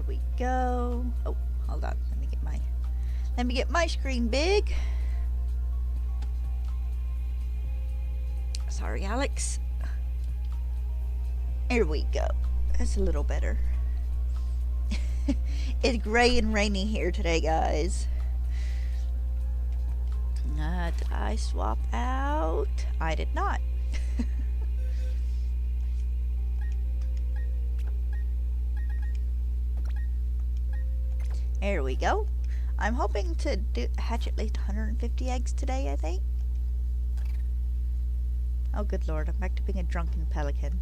we go. Oh, hold on. Let me get my screen big. Sorry, Alex. Here we go. That's a little better. It's gray and rainy here today, guys. Did I swap out? I did not. There we go. I'm hoping to hatch at least 150 eggs today, I think. Oh, good lord, I'm back to being a drunken pelican.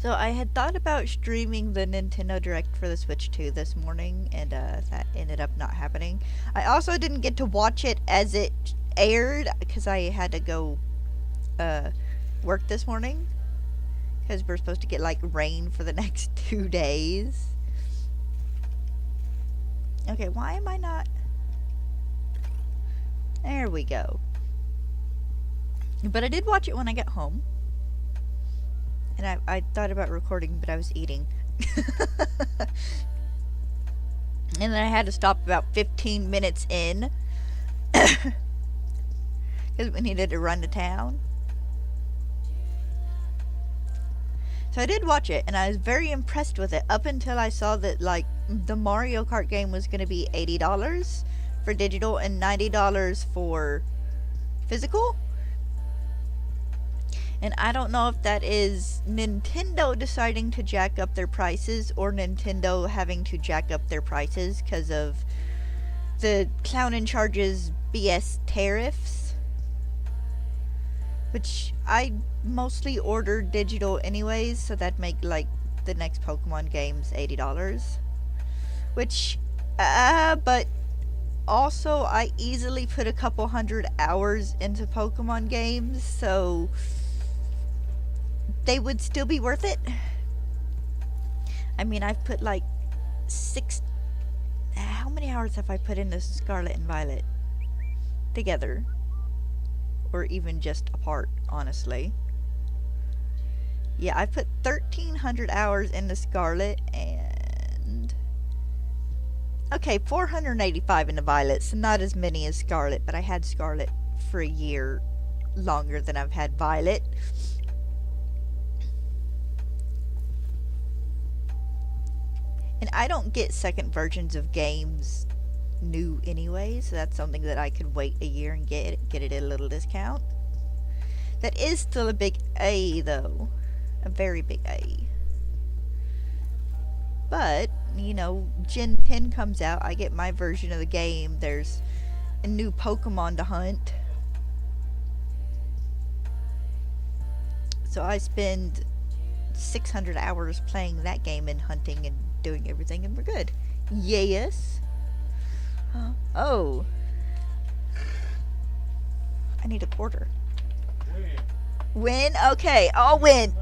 So I had thought about streaming the Nintendo Direct for the Switch 2 this morning, and that ended up not happening. I also didn't get to watch it as it aired, because I had to go work this morning. Because we're supposed to get, like, rain for the next 2 days. Okay, why am I not... There we go. But I did watch it when I got home. And I thought about recording, but I was eating. And then I had to stop about 15 minutes in. Because we needed to run to town. So I did watch it, and I was very impressed with it up until I saw that, like, the Mario Kart game was going to be $80 for digital and $90 for physical. And I don't know if that is Nintendo deciding to jack up their prices or Nintendo having to jack up their prices because of the clown in charge's BS tariffs. Which I mostly order digital anyways, so that'd make, like, the next Pokemon games $80. Which, but also I easily put a couple hundred hours into Pokemon games, so they would still be worth it. I mean, I've put like how many hours have I put into Scarlet and Violet together? Or even just apart, honestly. Yeah, I put 1,300 hours into Scarlet and... Okay, 485 into Violet, so not as many as Scarlet, but I had Scarlet for a year longer than I've had Violet. And I don't get second versions of games new anyway, so that's something that I could wait a year and get it at a little discount. That is still a big A, though. A very big A. But, you know, Gen 10 comes out, I get my version of the game, there's a new Pokemon to hunt. So I spend 600 hours playing that game and hunting and doing everything, and we're good. Yes. Oh. I need a quarter. Win? Okay, I'll win.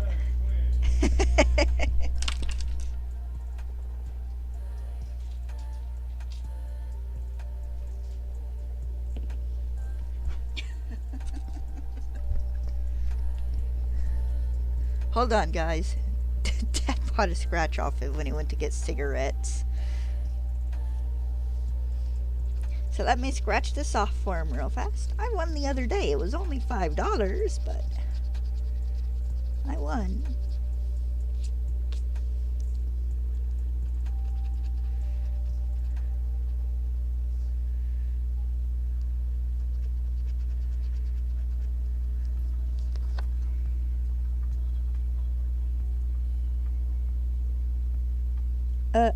Hold on, guys. Dad bought a scratch off it when he went to get cigarettes. So let me scratch this off for him real fast. I won the other day. It was only $5, but I won.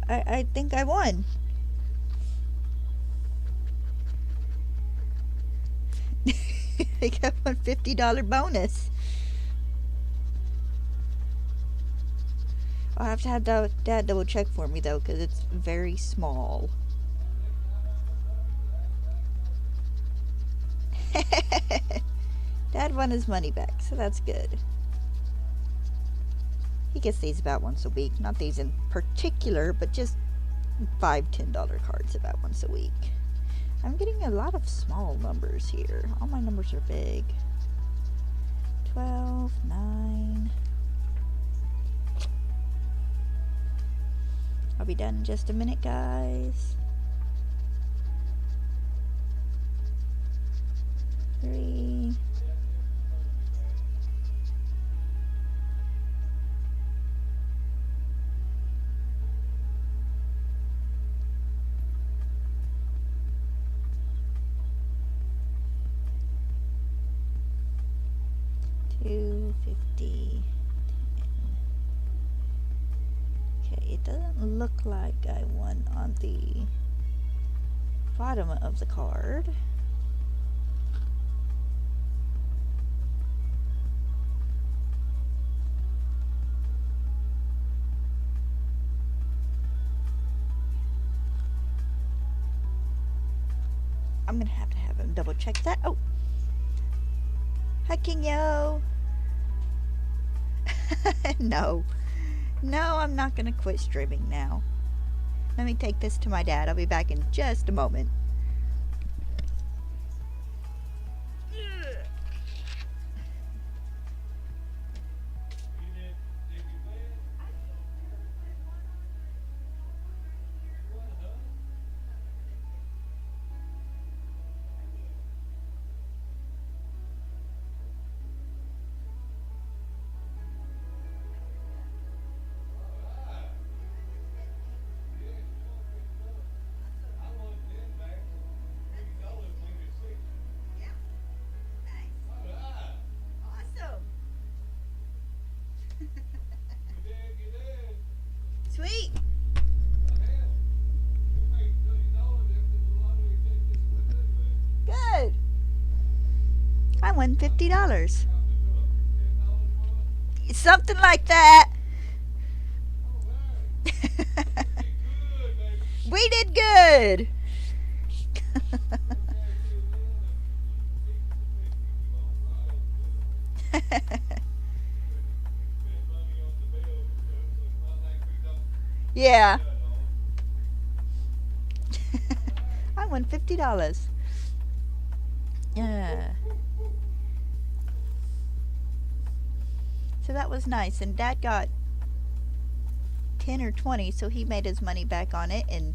I think I won. I got one $50 bonus. I'll have to have Dad double check for me though, because it's very small. Dad won his money back, so that's good. He gets these about once a week. Not these in particular, but just $5, $10 cards about once a week. I'm getting a lot of small numbers here. All my numbers are big. 12, 9. I'll be done in just a minute, guys. 3. 250. Okay, it doesn't look like I won on the bottom of the card. I'm gonna have to have him double check that. Oh! Hi, King Yo! No. No, I'm not gonna quit streaming now. Let me take this to my dad. I'll be back in just a moment. Sweet. Good. I won $50. Something like that. We did good. Yeah. I won $50. Yeah. So that was nice. And Dad got 10 or 20, so he made his money back on it and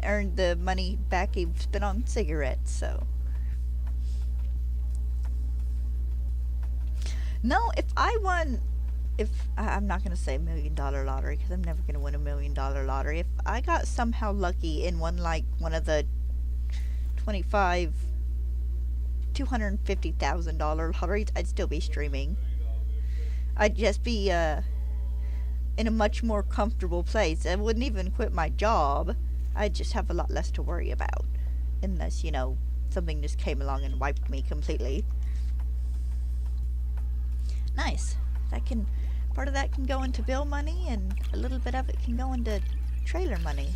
earned the money back he spent on cigarettes. So no, if I won, I'm not going to say $1 million lottery because I'm never going to win $1 million lottery. If I got somehow lucky and won like one of the $250,000 lotteries, I'd still be streaming. I'd just be in a much more comfortable place. I wouldn't even quit my job. I'd just have a lot less to worry about, unless, you know, something just came along and wiped me completely. Nice. Part of that can go into bill money, and a little bit of it can go into trailer money.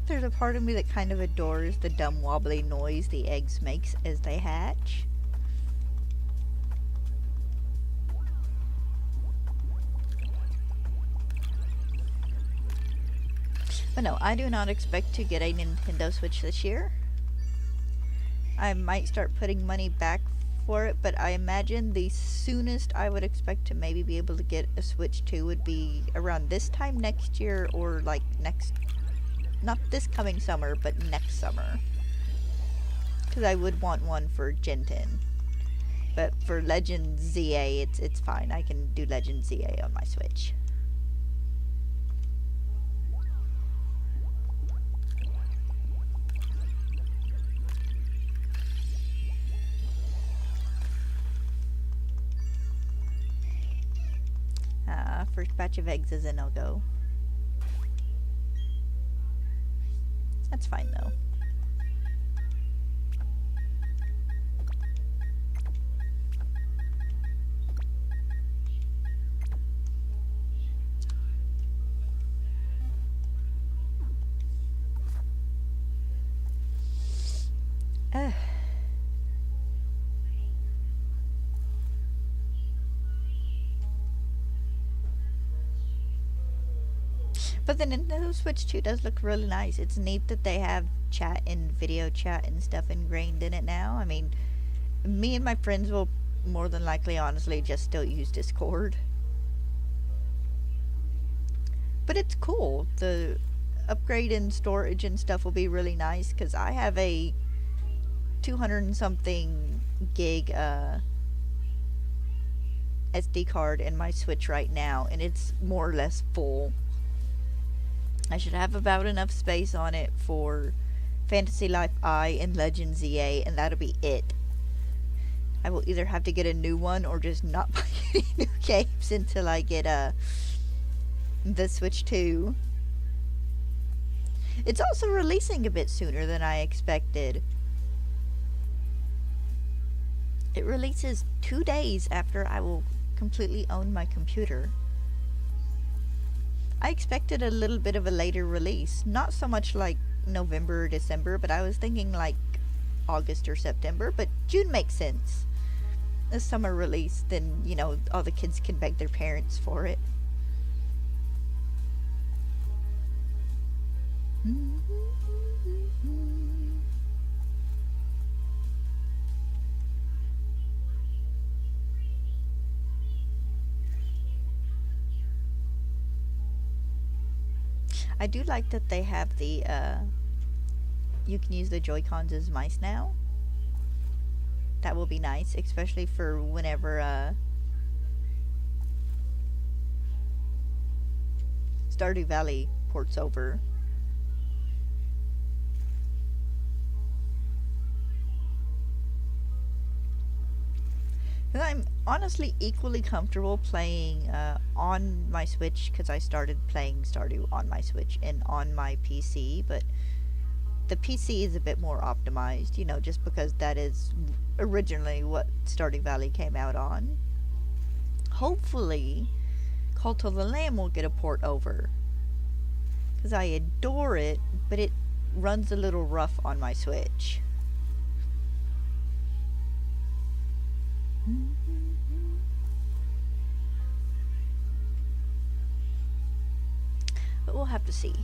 There's a part of me that kind of adores the dumb wobbly noise the eggs makes as they hatch. But no, I do not expect to get a Nintendo Switch this year. I might start putting money back for it, but I imagine the soonest I would expect to maybe be able to get a Switch 2 would be around this time next year, or like not this coming summer, but next summer. Because I would want one for Gen 10. But for Legend ZA, it's fine. I can do Legend ZA on my Switch. First batch of eggs is a no-go. That's fine, though. But the Nintendo Switch 2 does look really nice. It's neat that they have chat and video chat and stuff ingrained in it now. I mean, me and my friends will more than likely, honestly, just still use Discord. But it's cool. The upgrade in storage and stuff will be really nice because I have a 200 and something gig SD card in my Switch right now, and it's more or less full. I should have about enough space on it for Fantasy Life I and Legend ZA, and that'll be it. I will either have to get a new one or just not buy any new games until I get the Switch 2. It's also releasing a bit sooner than I expected. It releases 2 days after I will completely own my computer. I expected a little bit of a later release. Not so much like November or December, but I was thinking like August or September, but June makes sense. A summer release, then, you know, all the kids can beg their parents for it. I do like that they have the, you can use the Joy-Cons as mice now. That will be nice, especially for whenever, Stardew Valley ports over. I'm honestly equally comfortable playing on my Switch, because I started playing Stardew on my Switch and on my PC, but the PC is a bit more optimized, you know, just because that is originally what Stardew Valley came out on. Hopefully, Cult of the Lamb will get a port over, because I adore it, but it runs a little rough on my Switch. But we'll have to see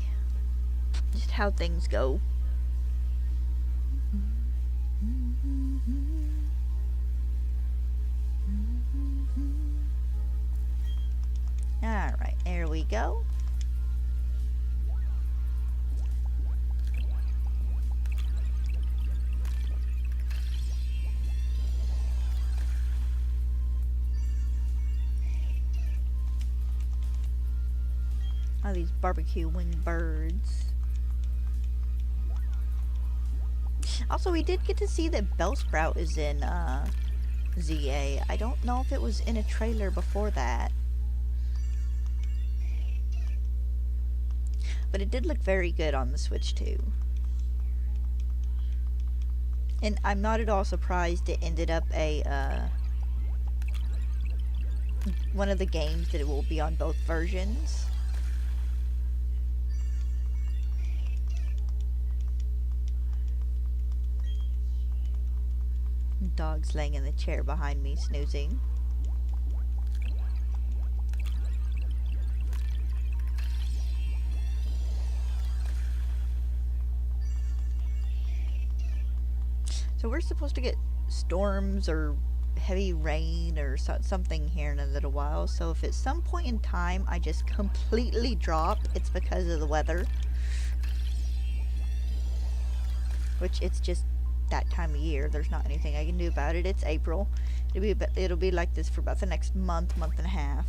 just how things go. Alright, there we go. Oh, these barbecue winged birds. Also, we did get to see that Bellsprout is in ZA. I don't know if it was in a trailer before that. But it did look very good on the Switch too. And I'm not at all surprised it ended up a one of the games that it will be on both versions. Dog's laying in the chair behind me, snoozing. So we're supposed to get storms or heavy rain or something here in a little while. So if at some point in time I just completely drop, it's because of the weather. Which it's just that time of year. There's not anything I can do about it. It's April. It'll be like this for about the next month and a half.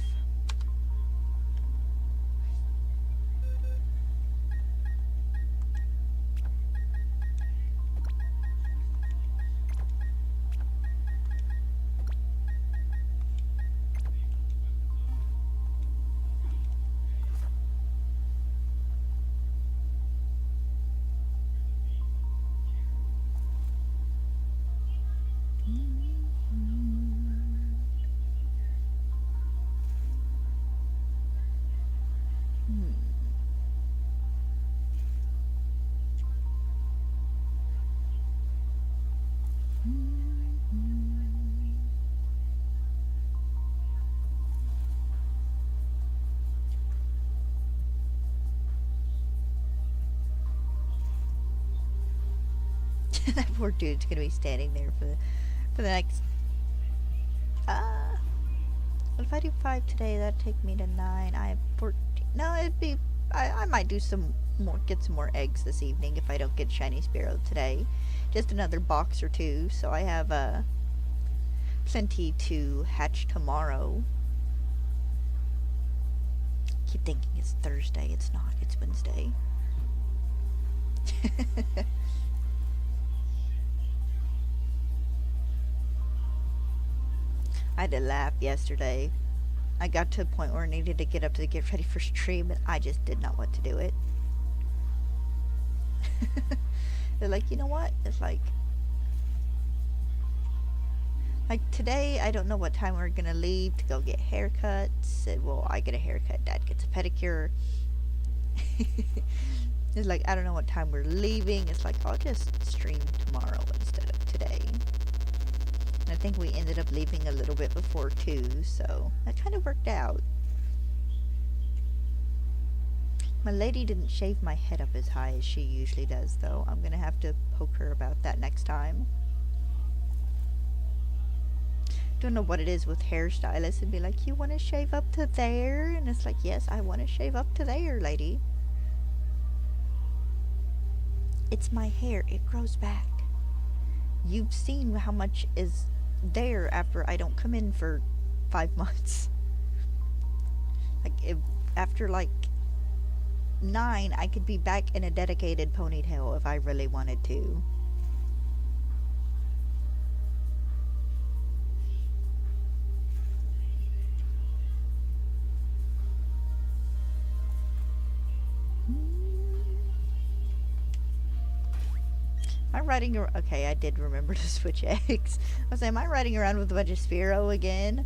That poor dude's gonna be standing there for the next. Well, if I do 5 today, that'd take me to 9. I have 14. No, it'd be. I might do some more, get some more eggs this evening if I don't get shiny Spearow today. Just another box or two, so I have plenty to hatch tomorrow. Keep thinking it's Thursday. It's not. It's Wednesday. I had to laugh yesterday. I got to a point where I needed to get up to get ready for stream, and I just did not want to do it. They're like, you know what? It's like today, I don't know what time we're gonna leave to go get haircuts. Well, I get a haircut, Dad gets a pedicure. It's like, I don't know what time we're leaving. It's like, I'll just stream tomorrow instead of today. And I think we ended up leaving a little bit before 2, so that kind of worked out. My lady didn't shave my head up as high as she usually does, though. I'm gonna have to poke her about that next time. Don't know what it is with hairstylists and be like, you want to shave up to there? And it's like, yes, I want to shave up to there, lady. It's my hair. It grows back. You've seen how much is there after I don't come in for 5 months. Like, if after like 9, I could be back in a dedicated ponytail if I really wanted to. I'm riding around. Okay, I did remember to switch eggs. I was saying, am I riding around with a bunch of Spearow again?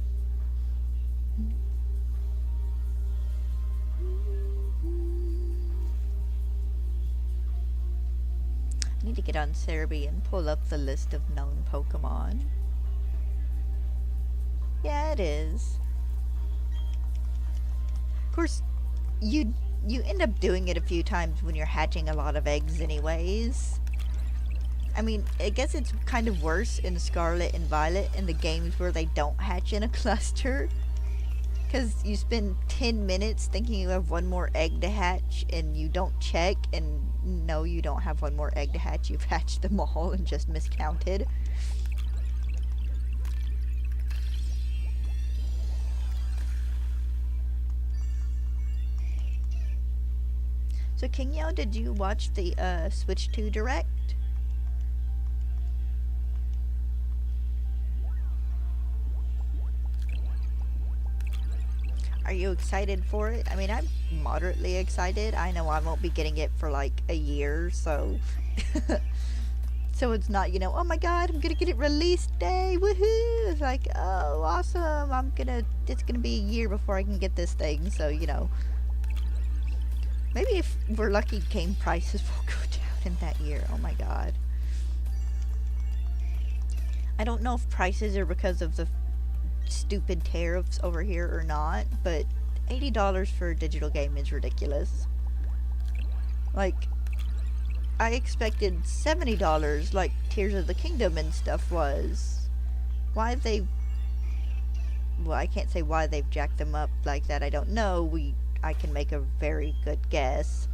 I need to get on Cerebi and pull up the list of known Pokemon. Yeah, it is. Of course, you end up doing it a few times when you're hatching a lot of eggs anyways. I mean, I guess it's kind of worse in Scarlet and Violet in the games where they don't hatch in a cluster. Because you spend 10 minutes thinking you have one more egg to hatch and you don't check, and no, you don't have one more egg to hatch. You've hatched them all and just miscounted. So King Yao, did you watch the Switch 2 Direct? Are you excited for it? I mean, I'm moderately excited. I know I won't be getting it for like a year, so so it's not, you know, oh my god, I'm gonna get it release day, woohoo! It's like, oh, awesome, it's gonna be a year before I can get this thing, so, you know, maybe if we're lucky, game prices will go down in that year. Oh my god. I don't know if prices are because of the stupid tariffs over here or not, but $80 for a digital game is ridiculous. Like, I expected $70 like Tears of the Kingdom and stuff was. Why they... Well, I can't say why they've jacked them up like that. I don't know. I can make a very good guess.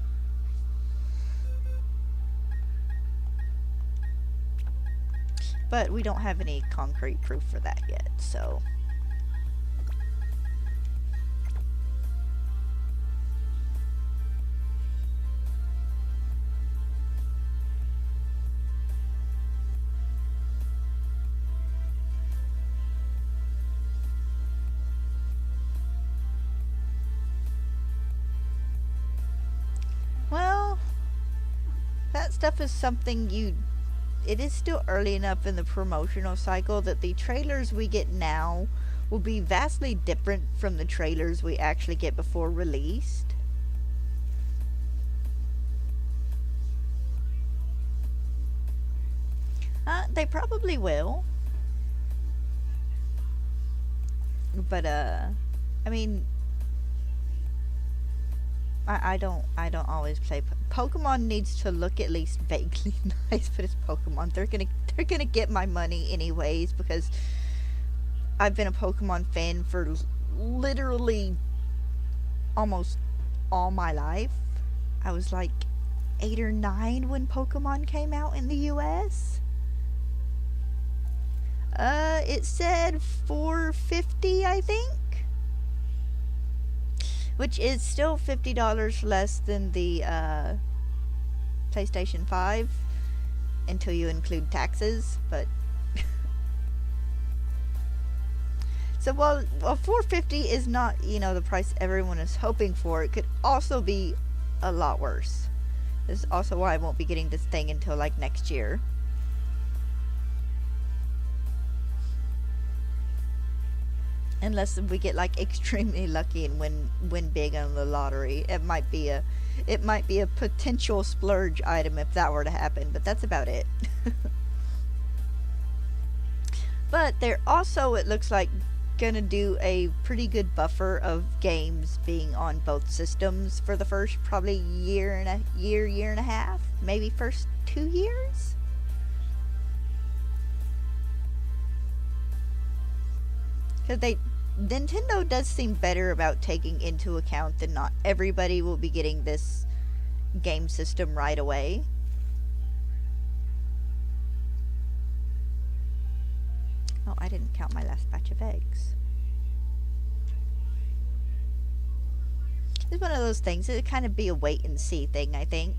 But we don't have any concrete proof for that yet, so... Well, that stuff is something it is still early enough in the promotional cycle that the trailers we get now will be vastly different from the trailers we actually get before released. They probably will. But, I mean... I don't always play Pokemon needs to look at least vaguely nice, but it's Pokemon. They're gonna get my money anyways because I've been a Pokemon fan for literally almost all my life. I was like 8 or 9 when Pokemon came out in the US. It said $450, I think, which is still $50 less than the PlayStation 5 until you include taxes, but so while $450 is not, the price everyone is hoping for, it could also be a lot worse. This is also why I won't be getting this thing until like next year. Unless we get like extremely lucky and win big on the lottery. It might be a potential splurge item if that were to happen, but that's about it. But they're also, it looks like, gonna do a pretty good buffer of games being on both systems for the first probably year and a half, maybe first 2 years. Because Nintendo does seem better about taking into account that not everybody will be getting this game system right away. Oh, I didn't count my last batch of eggs. It's one of those things. It'd kind of be a wait and see thing, I think.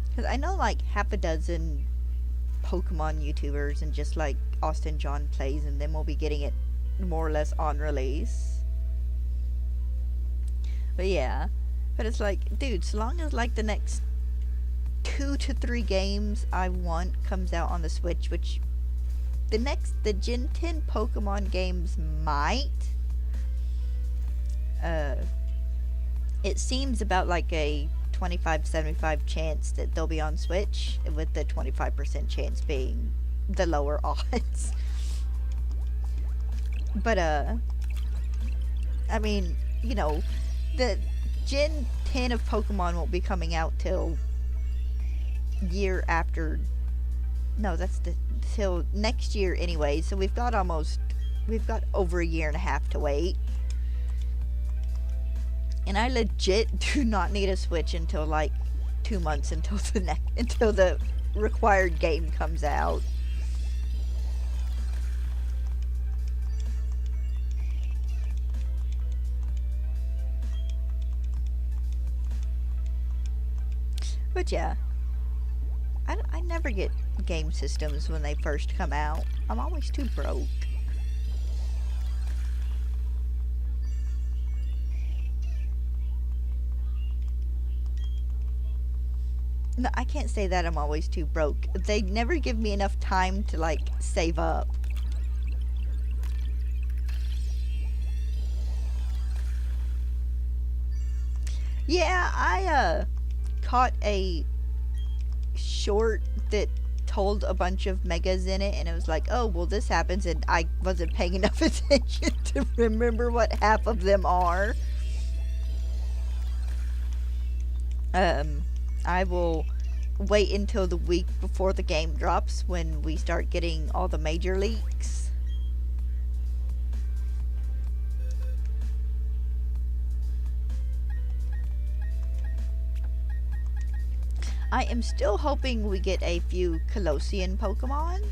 Because I know like half a dozen Pokemon YouTubers and just like Austin John Plays and them will be getting it more or less on release. But yeah. But it's like, dude, so long as like the next 2 to 3 games I want comes out on the Switch, which the Gen 10 Pokemon games might. It seems about like a 25-75 chance that they'll be on Switch, with the 25% chance being the lower odds. But I mean, the Gen 10 of Pokemon won't be coming out till year after. No, till next year anyway. So we've got over a year and a half to wait. And I legit do not need a Switch until like 2 months until the required game comes out. But yeah, I never get game systems when they first come out. I'm always too broke. No, I can't say that I'm always too broke. They never give me enough time to, like, save up. Yeah, I, caught a short that told a bunch of megas in it, and it was like, oh, well, this happens, and I wasn't paying enough attention to remember what half of them are. I will wait until the week before the game drops when we start getting all the major leaks. I am still hoping we get a few Colossian Pokemon,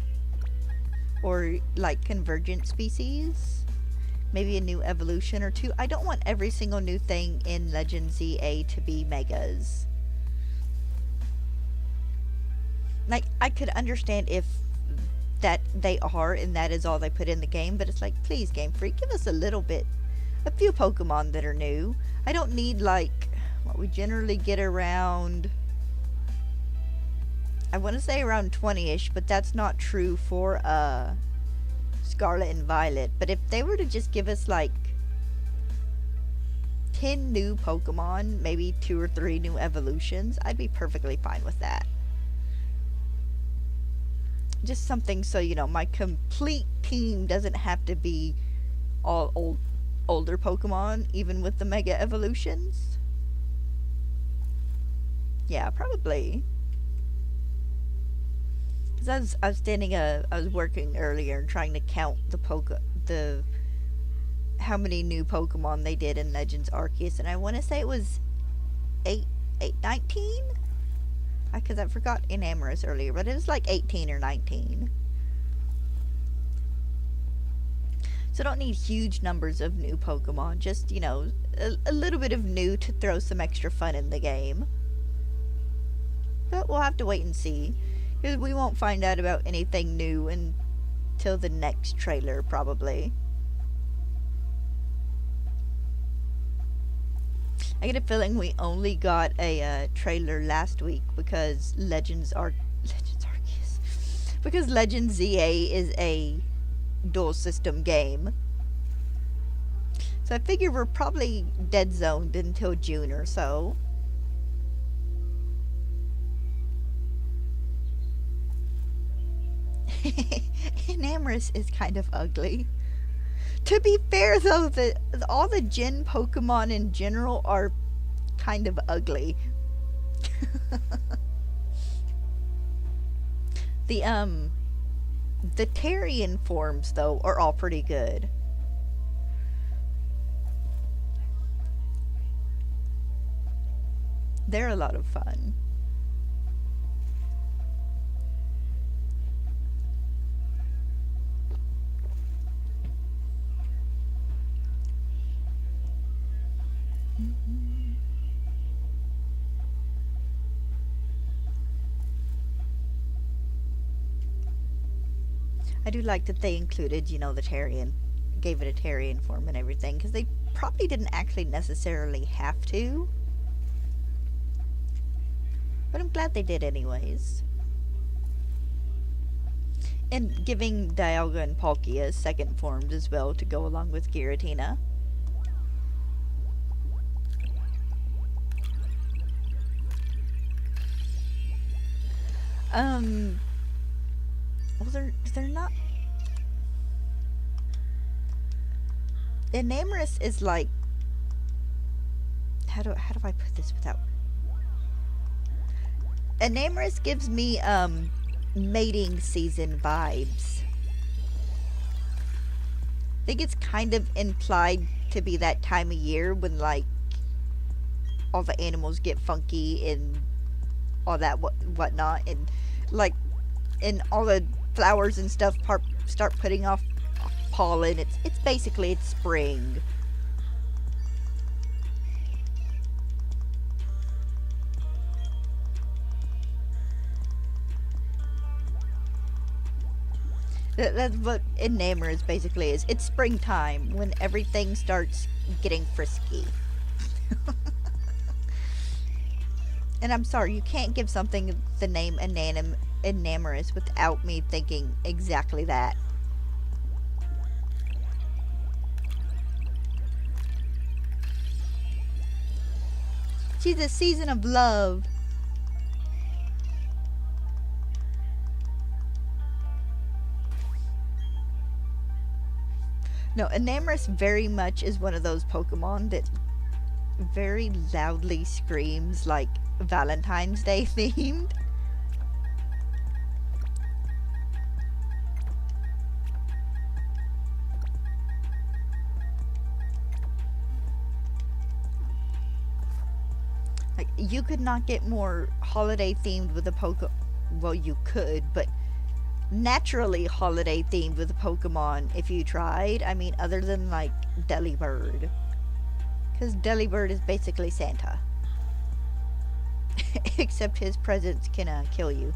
or like convergent species. Maybe a new evolution or two. I don't want every single new thing in Legend ZA to be megas. Like, I could understand if that they are and that is all they put in the game, but it's like, please, Game Freak, give us a few Pokemon that are new. I don't need, like, what we generally get around, I want to say around 20-ish, but that's not true for, Scarlet and Violet. But if they were to just give us, like, 10 new Pokemon, maybe 2 or 3 new evolutions, I'd be perfectly fine with that. Just something so, you know, my complete team doesn't have to be all older Pokemon, even with the Mega Evolutions. Yeah, probably. Because I was working earlier trying to count the how many new Pokemon they did in Legends Arceus, and I want to say it was 19? Because I forgot Enamorous earlier, but it was like 18 or 19. So don't need huge numbers of new Pokemon, just, you know, a little bit of new to throw some extra fun in the game. But we'll have to wait and see, because we won't find out about anything new until the next trailer, probably. I get a feeling we only got a trailer last week because Legends Arceus. Because Legends ZA is a dual system game. So I figure we're probably dead zoned until June or so. Enamorous is kind of ugly. To be fair, though, all the Gen Pokemon in general are kind of ugly. the Terrian forms, though, are all pretty good. They're a lot of fun. I do like that they included, you know, the Terrian, gave it a Terrian form and everything, because they probably didn't actually necessarily have to. But I'm glad they did anyways. And giving Dialga and Palkia second forms as well to go along with Giratina. Well, they're not. Enamorous is like, how do I put this without? Enamorous gives me mating season vibes. I think it's kind of implied to be that time of year when, like, all the animals get funky and all that whatnot, and like, and all the flowers and stuff start putting off pollen. It's basically spring. That's what Enamorous basically is. It's springtime when everything starts getting frisky. And I'm sorry, you can't give something the name Enamorous without me thinking exactly that. She's a season of love. No, Enamorous very much is one of those Pokemon that very loudly screams like Valentine's Day themed. Like, you could not get more holiday themed with a well, you could, but naturally holiday themed with a Pokemon if you tried. I mean, other than like Delibird. Because Delibird is basically Santa. Except his presence can kill you.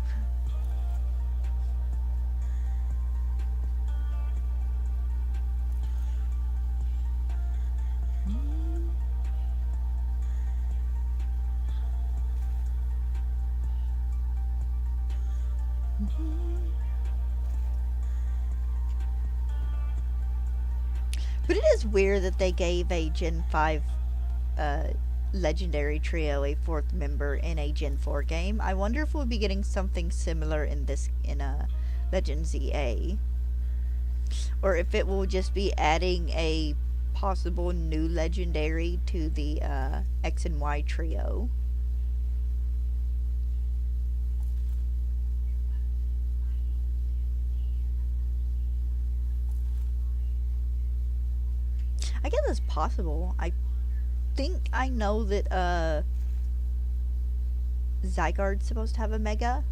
But it is weird that they gave a Gen 5 legendary trio a fourth member in a Gen 4 game. I wonder if we'll be getting something similar in Legend ZA. Or if it will just be adding a possible new legendary to the X and Y trio. I guess it's possible. I think I know that Zygarde's supposed to have a Mega,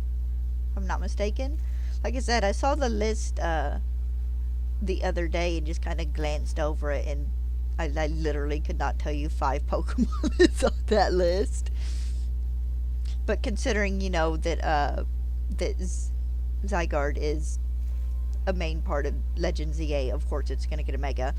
if I'm not mistaken. Like I said, I saw the list the other day and just kind of glanced over it, and I literally could not tell you 5 Pokemon is on that list. But considering, you know, that Zygarde is a main part of Legend ZA, of course it's going to get a Mega.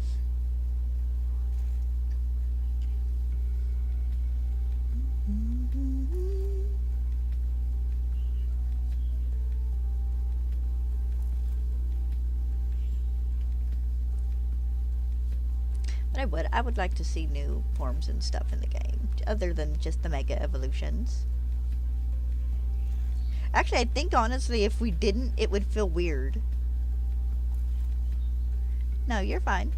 But I would like to see new forms and stuff in the game, other than just the Mega Evolutions. Actually, I think honestly, if we didn't, it would feel weird. No, you're fine.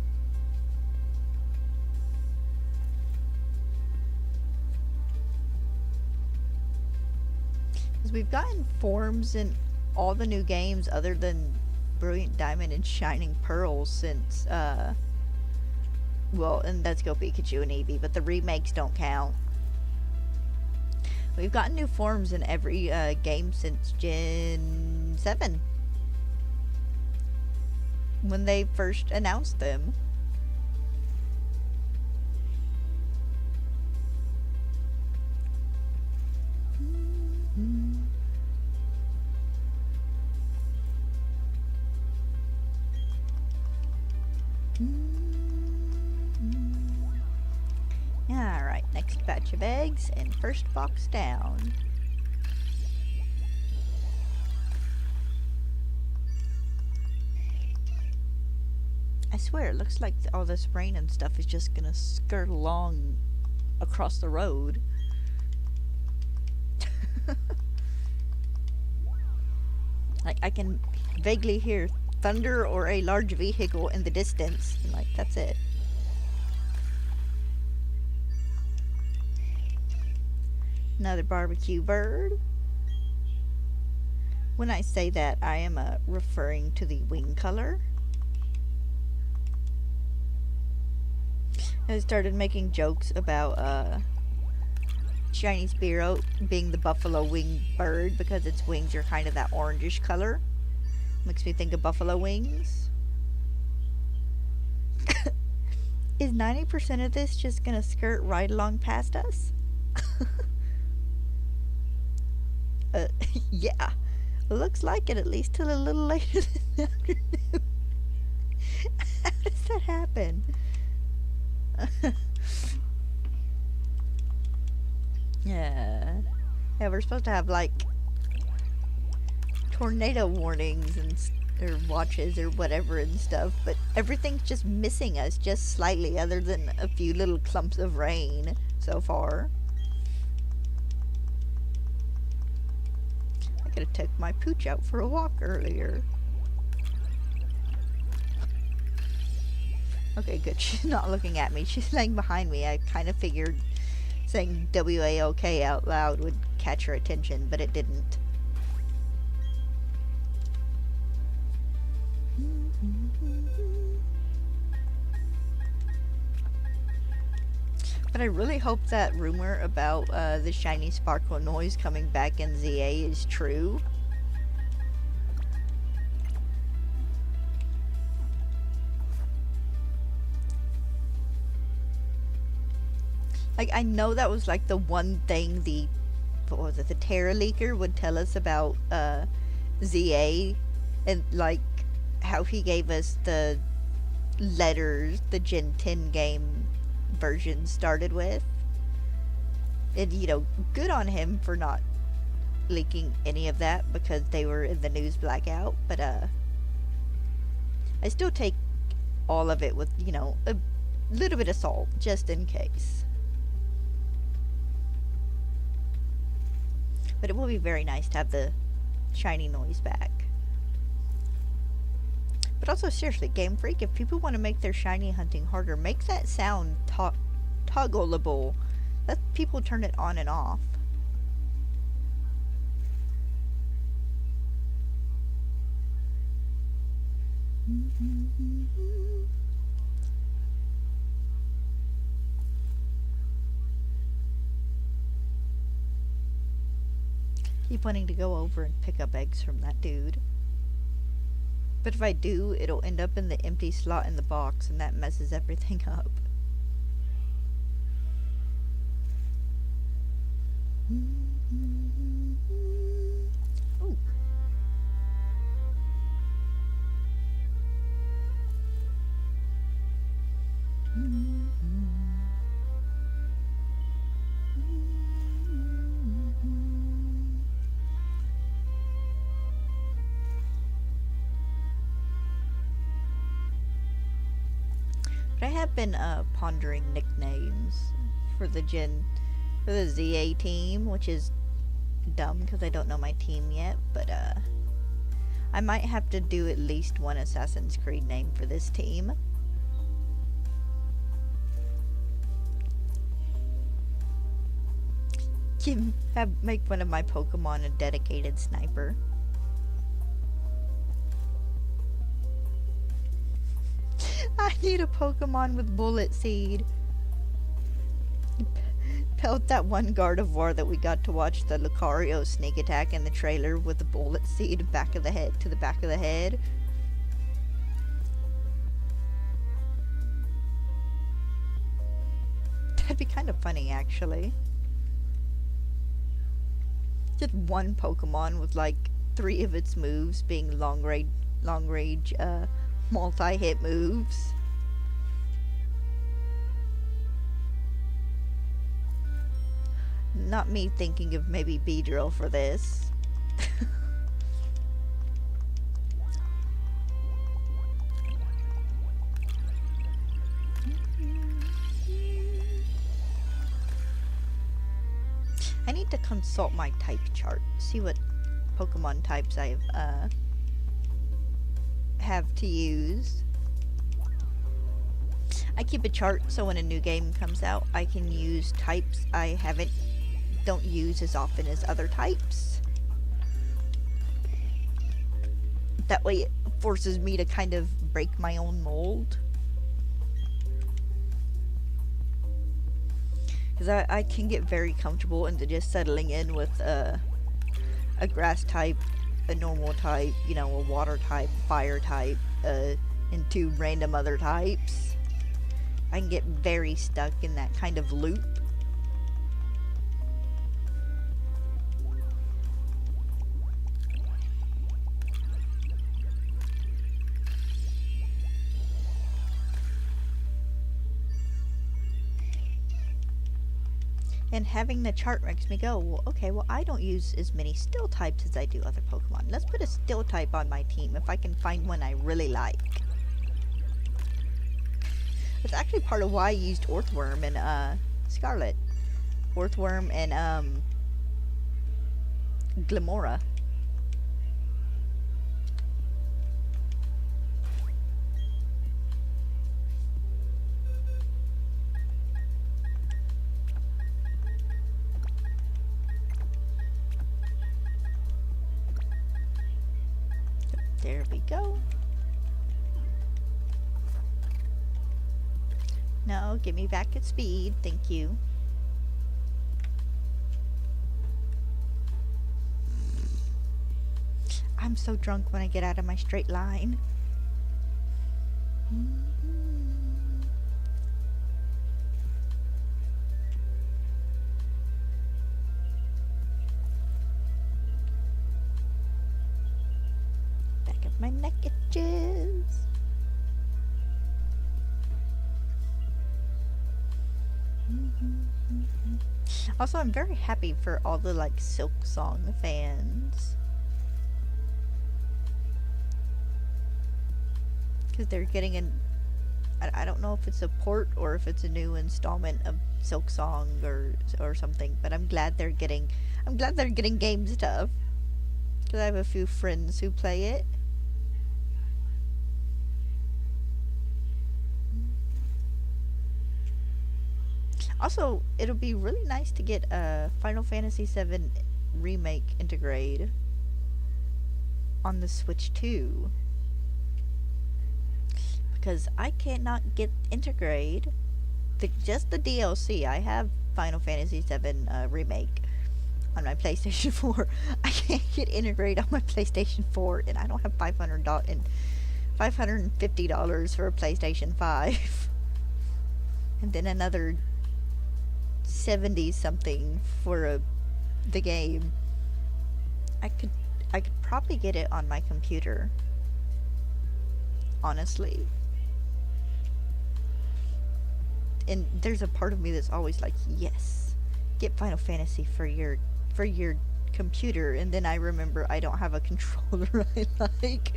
Because we've gotten forms in all the new games other than Brilliant Diamond and Shining Pearl since, well, and Let's Go Pikachu and Eevee, but the remakes don't count. We've gotten new forms in every game since Gen 7. When they first announced them. Alright, next batch of eggs and first box down. I swear, it looks like all this rain and stuff is just gonna skirt along across the road. Like, I can vaguely hear thunder or a large vehicle in the distance, and like, that's it. Another barbecue bird. When I say that, I am referring to the wing color. I started making jokes about shiny Spearow being the buffalo wing bird because its wings are kind of that orangish color. Makes me think of buffalo wings. Is 90% of this just gonna skirt right along past us? Yeah. Looks like it, at least till a little later this afternoon. How does that happen? Yeah, we're supposed to have like tornado warnings and or watches or whatever and stuff, but everything's just missing us just slightly, other than a few little clumps of rain so far. I could have took my pooch out for a walk earlier. Okay, good. She's not looking at me. She's laying behind me. I kind of figured saying W-A-O-K out loud would catch her attention, but it didn't. But I really hope that rumor about the shiny sparkle noise coming back in ZA is true. Like, I know that was like the one thing the, what was it, the Terra Leaker would tell us about ZA, and like how he gave us the letters the Gen 10 game version started with. And, you know, good on him for not leaking any of that because they were in the news blackout, but I still take all of it with, you know, a little bit of salt just in case. But it will be very nice to have the shiny noise back. But also, seriously, Game Freak, if people want to make their shiny hunting harder, make that sound toggleable. Let people turn it on and off. Keep wanting to go over and pick up eggs from that dude. But if I do, it'll end up in the empty slot in the box, and that messes everything up. Ooh. But I have been pondering nicknames for the ZA team, which is dumb because I don't know my team yet, but I might have to do at least one Assassin's Creed name for this team. Make one of my Pokemon a dedicated sniper. I need a Pokemon with Bullet Seed. Pelt that one Gardevoir that we got to watch the Lucario sneak attack in the trailer with the Bullet Seed back of the head to the back of the head. That'd be kind of funny, actually. Just one Pokemon with like 3 of its moves being long range multi-hit moves. Not me thinking of maybe Beedrill for this. I need to consult my type chart, see what Pokemon types I have to use. I keep a chart so when a new game comes out, I can use types I don't use as often as other types. That way it forces me to kind of break my own mold. Because I can get very comfortable into just settling in with a grass type, a normal type, you know, a water type, fire type, and 2 random other types. I can get very stuck in that kind of loop. And having the chart makes me go, well, okay, well, I don't use as many steel types as I do other Pokemon. Let's put a steel type on my team if I can find one I really like. It's actually part of why I used Earthworm and Scarlet. Earthworm and Glimora. There we go. No, give me back at speed. Thank you. I'm so drunk when I get out of my straight line. Back of my neck itches. Also, I'm very happy for all the like Silk Song fans, because they're getting I don't know if it's a port or if it's a new installment of Silk Song or something, but I'm glad they're getting game stuff, because I have a few friends who play it. Also, it'll be really nice to get a Final Fantasy VII Remake Integrate on the Switch too. Because I cannot get Integrate. Just the DLC. I have Final Fantasy VII Remake on my PlayStation 4. I can't get Integrate on my PlayStation 4, and I don't have $550 for a PlayStation 5. And then another 70 something for the game. I could probably get it on my computer. Honestly. And there's a part of me that's always like, yes, get Final Fantasy for your computer. And then I remember I don't have a controller I like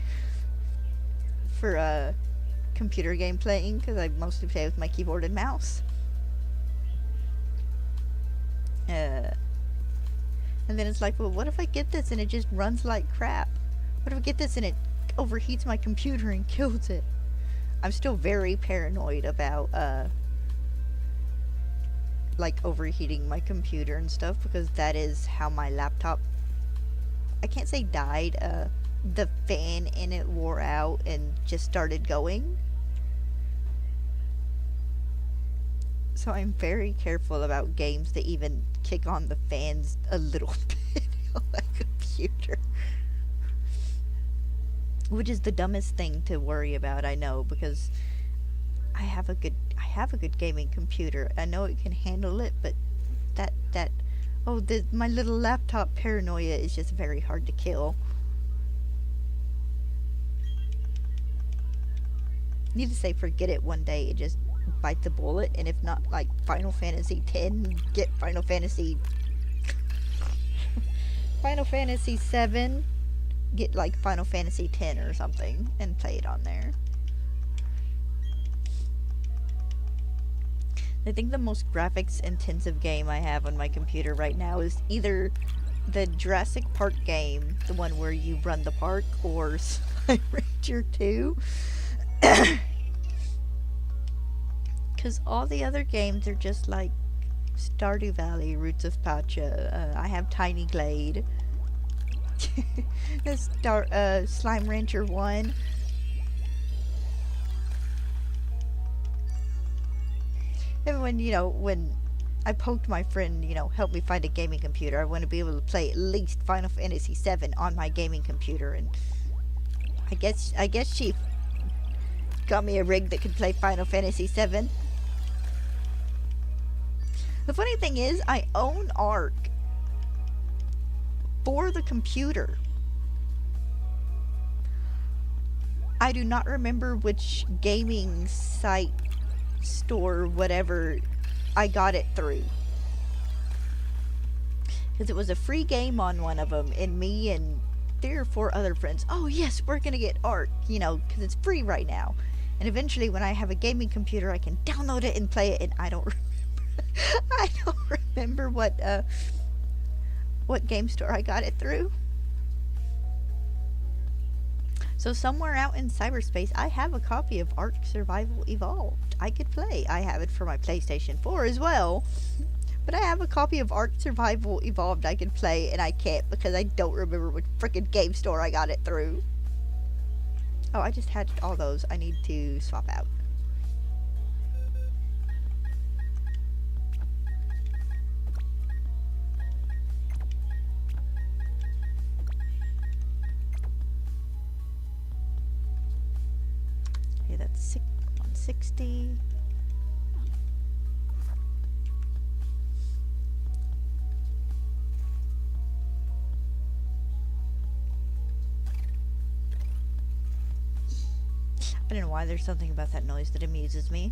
for computer game playing, because I mostly play with my keyboard and mouse. And then it's like, well, what if I get this and it just runs like crap? What if I get this and it overheats my computer and kills it? I'm still very paranoid about like overheating my computer and stuff, because that is how my laptop, I can't say died, the fan in it wore out and just started going. So I'm very careful about games that even kick on the fans a little bit on my computer. Which is the dumbest thing to worry about, I know, because I have a good gaming computer. I know it can handle it, but my little laptop paranoia is just very hard to kill. Need to say, forget it one day and just bite the bullet, and if not, like, Final Fantasy X, get Final Fantasy 7, get like Final Fantasy X or something and play it on there. I think the most graphics intensive game I have on my computer right now is either the Jurassic Park game, the one where you run the park, or Slime Rancher 2. Because all the other games are just like Stardew Valley, Roots of Pacha. I have Tiny Glade. Slime Rancher 1. And when I poked my friend, help me find a gaming computer, I want to be able to play at least Final Fantasy VII on my gaming computer, and I guess she got me a rig that could play Final Fantasy VII. The funny thing is, I own Ark for the computer. I do not remember which gaming site, store, whatever I got it through. Because it was a free game on one of them, and me and 3 or 4 other friends, oh yes, we're gonna get Ark, because it's free right now. And eventually, when I have a gaming computer, I can download it and play it, and I don't remember what game store I got it through. So somewhere out in cyberspace, I have a copy of Ark Survival Evolved. I could play. I have it for my PlayStation 4 as well. But I have a copy of Ark Survival Evolved I could play, and I can't because I don't remember what frickin' game store I got it through. Oh, I just had all those. I need to swap out. Okay, that's 160. I don't know why, there's something about that noise that amuses me.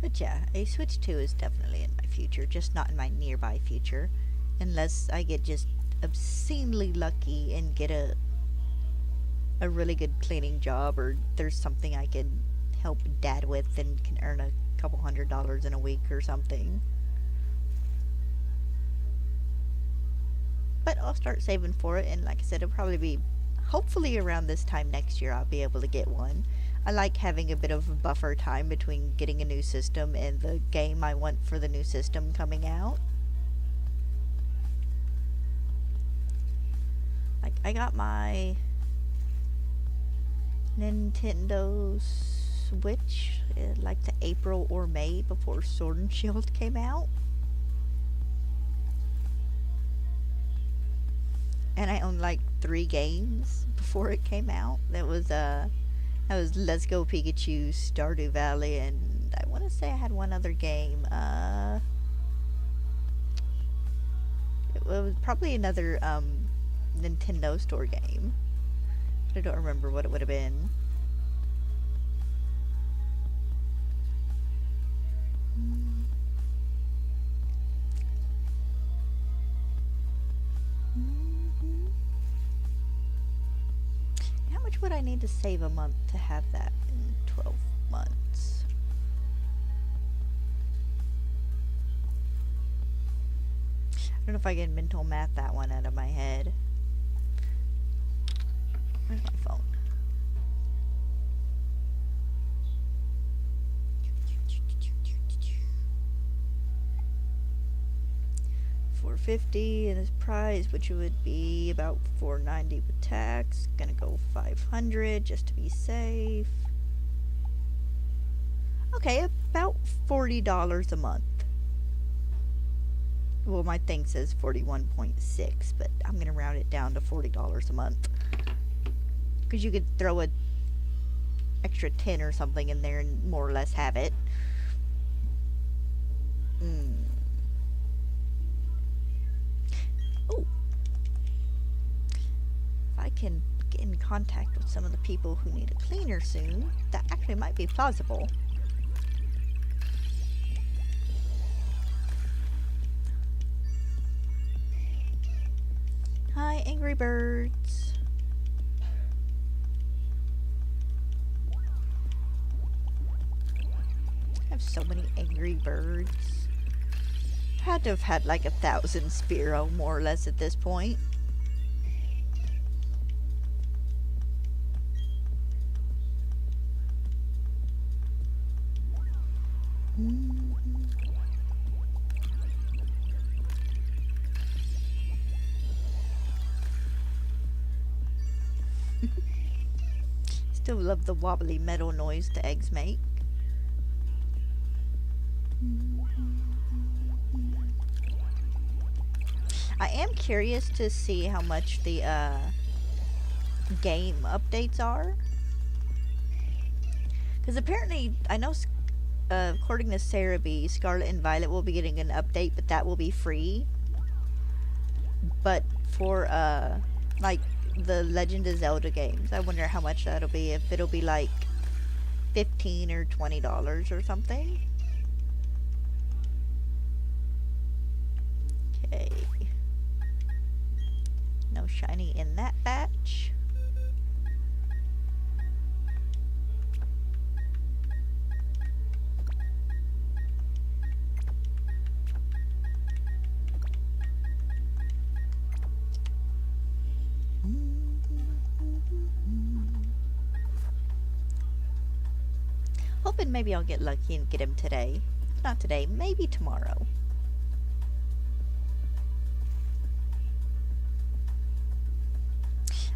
But yeah, a Switch 2 is definitely in my future, just not in my nearby future. Unless I get just obscenely lucky and get a really good cleaning job, or there's something I can help Dad with and can earn a couple $100 in a week or something. But I'll start saving for it, and like I said, it'll probably be hopefully around this time next year I'll be able to get one. I like having a bit of a buffer time between getting a new system and the game I want for the new system coming out. Like, I got my Nintendo Switch in like the April or May before Sword and Shield came out. And I owned like 3 games before it came out. That was Let's Go Pikachu, Stardew Valley, and I want to say I had one other game. It was probably another Nintendo Store game. I don't remember what it would have been. How much would I need to save a month to have that in 12 months? I don't know if I can mental math that one out of my head. Where's my phone? $450 in this price, which would be about $490 with tax. Gonna go $500 just to be safe. Okay, about $40 a month. Well, my thing says 41.6, but I'm gonna round it down to $40 a month. Because you could throw an extra 10 or something in there and more or less have it. Oh. If I can get in contact with some of the people who need a cleaner soon, that actually might be plausible. Hi, Angry Birds. I have so many Angry Birds. Had to have had like 1,000 Spearow, more or less, at this point. Still love the wobbly metal noise the eggs make. I am curious to see how much the game updates are. Because apparently, I know, according to Sarah B, Scarlet and Violet will be getting an update, but that will be free. But for, like, the Legend of Zelda games, I wonder how much that'll be. If it'll be like $15 or $20 or something. Okay. No shiny in that batch. Hoping maybe I'll get lucky and get him today. If not today, maybe tomorrow.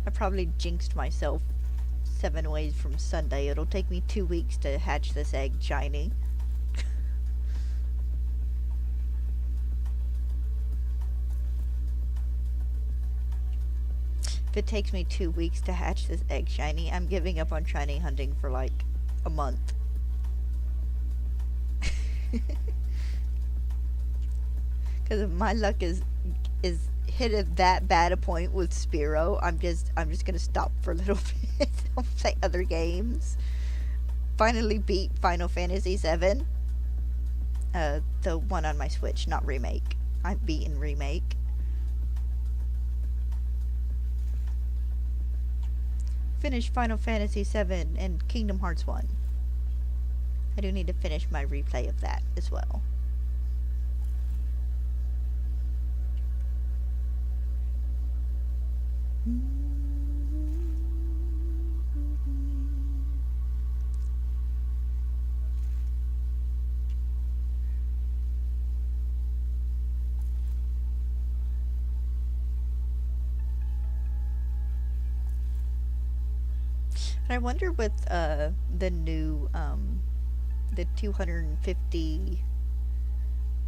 I probably jinxed myself 7 ways from Sunday. It'll take me 2 weeks to hatch this egg shiny. If it takes me 2 weeks to hatch this egg shiny, I'm giving up on shiny hunting for like a month. Because if my luck is hit at that bad a point with Spearow, I'm just gonna stop for a little bit. I'll play other games. Finally beat Final Fantasy VII. The one on my Switch, not remake. I've beaten remake. Finished Final Fantasy VII and Kingdom Hearts 1. I do need to finish my replay of that as well. I wonder with the new the 250,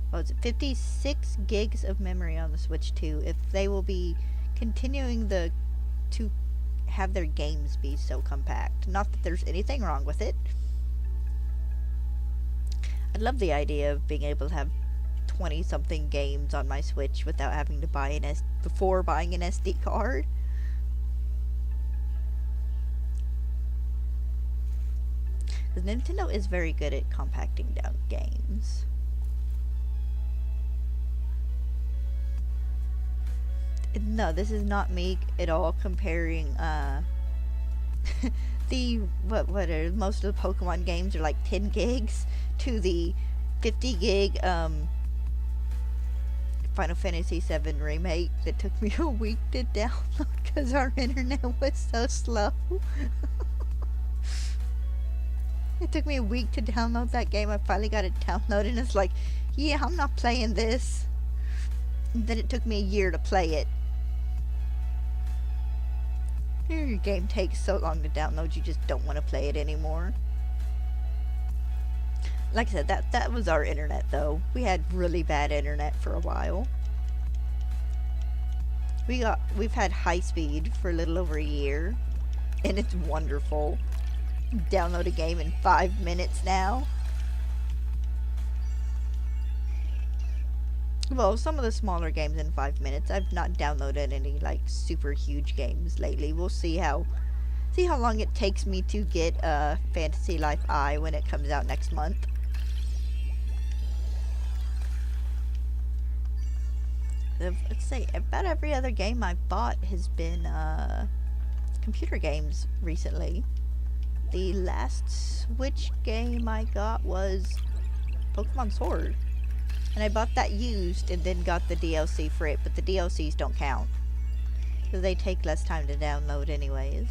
what was it, 56 gigs of memory on the Switch 2, if they will be continuing to have their games be so compact. Not that there's anything wrong with it. I'd love the idea of being able to have 20 something games on my Switch without having to buy before buying an SD card. Because Nintendo is very good at compacting down games. No, this is not me at all comparing what are most of the Pokemon games are like 10 gigs to the 50 gig Final Fantasy VII remake that took me a week to download because our internet was so slow. It took me a week to download that game. I finally got it downloaded and it's like, yeah, I'm not playing this. And then it took me a year to play it. Your game takes so long to download, you just don't want to play it anymore. Like I said, that was our internet though. We had really bad internet for a while. We've had high speed for a little over a year, and it's wonderful. Download a game in 5 minutes now. Well, some of the smaller games in 5 minutes. I've not downloaded any like super huge games lately. We'll see how long it takes me to get Fantasy Life I when it comes out next month. Let's say about every other game I've bought has been computer games recently. The last Switch game I got was Pokemon Sword. And I bought that used and then got the DLC for it, but the DLCs don't count. Because they take less time to download anyways.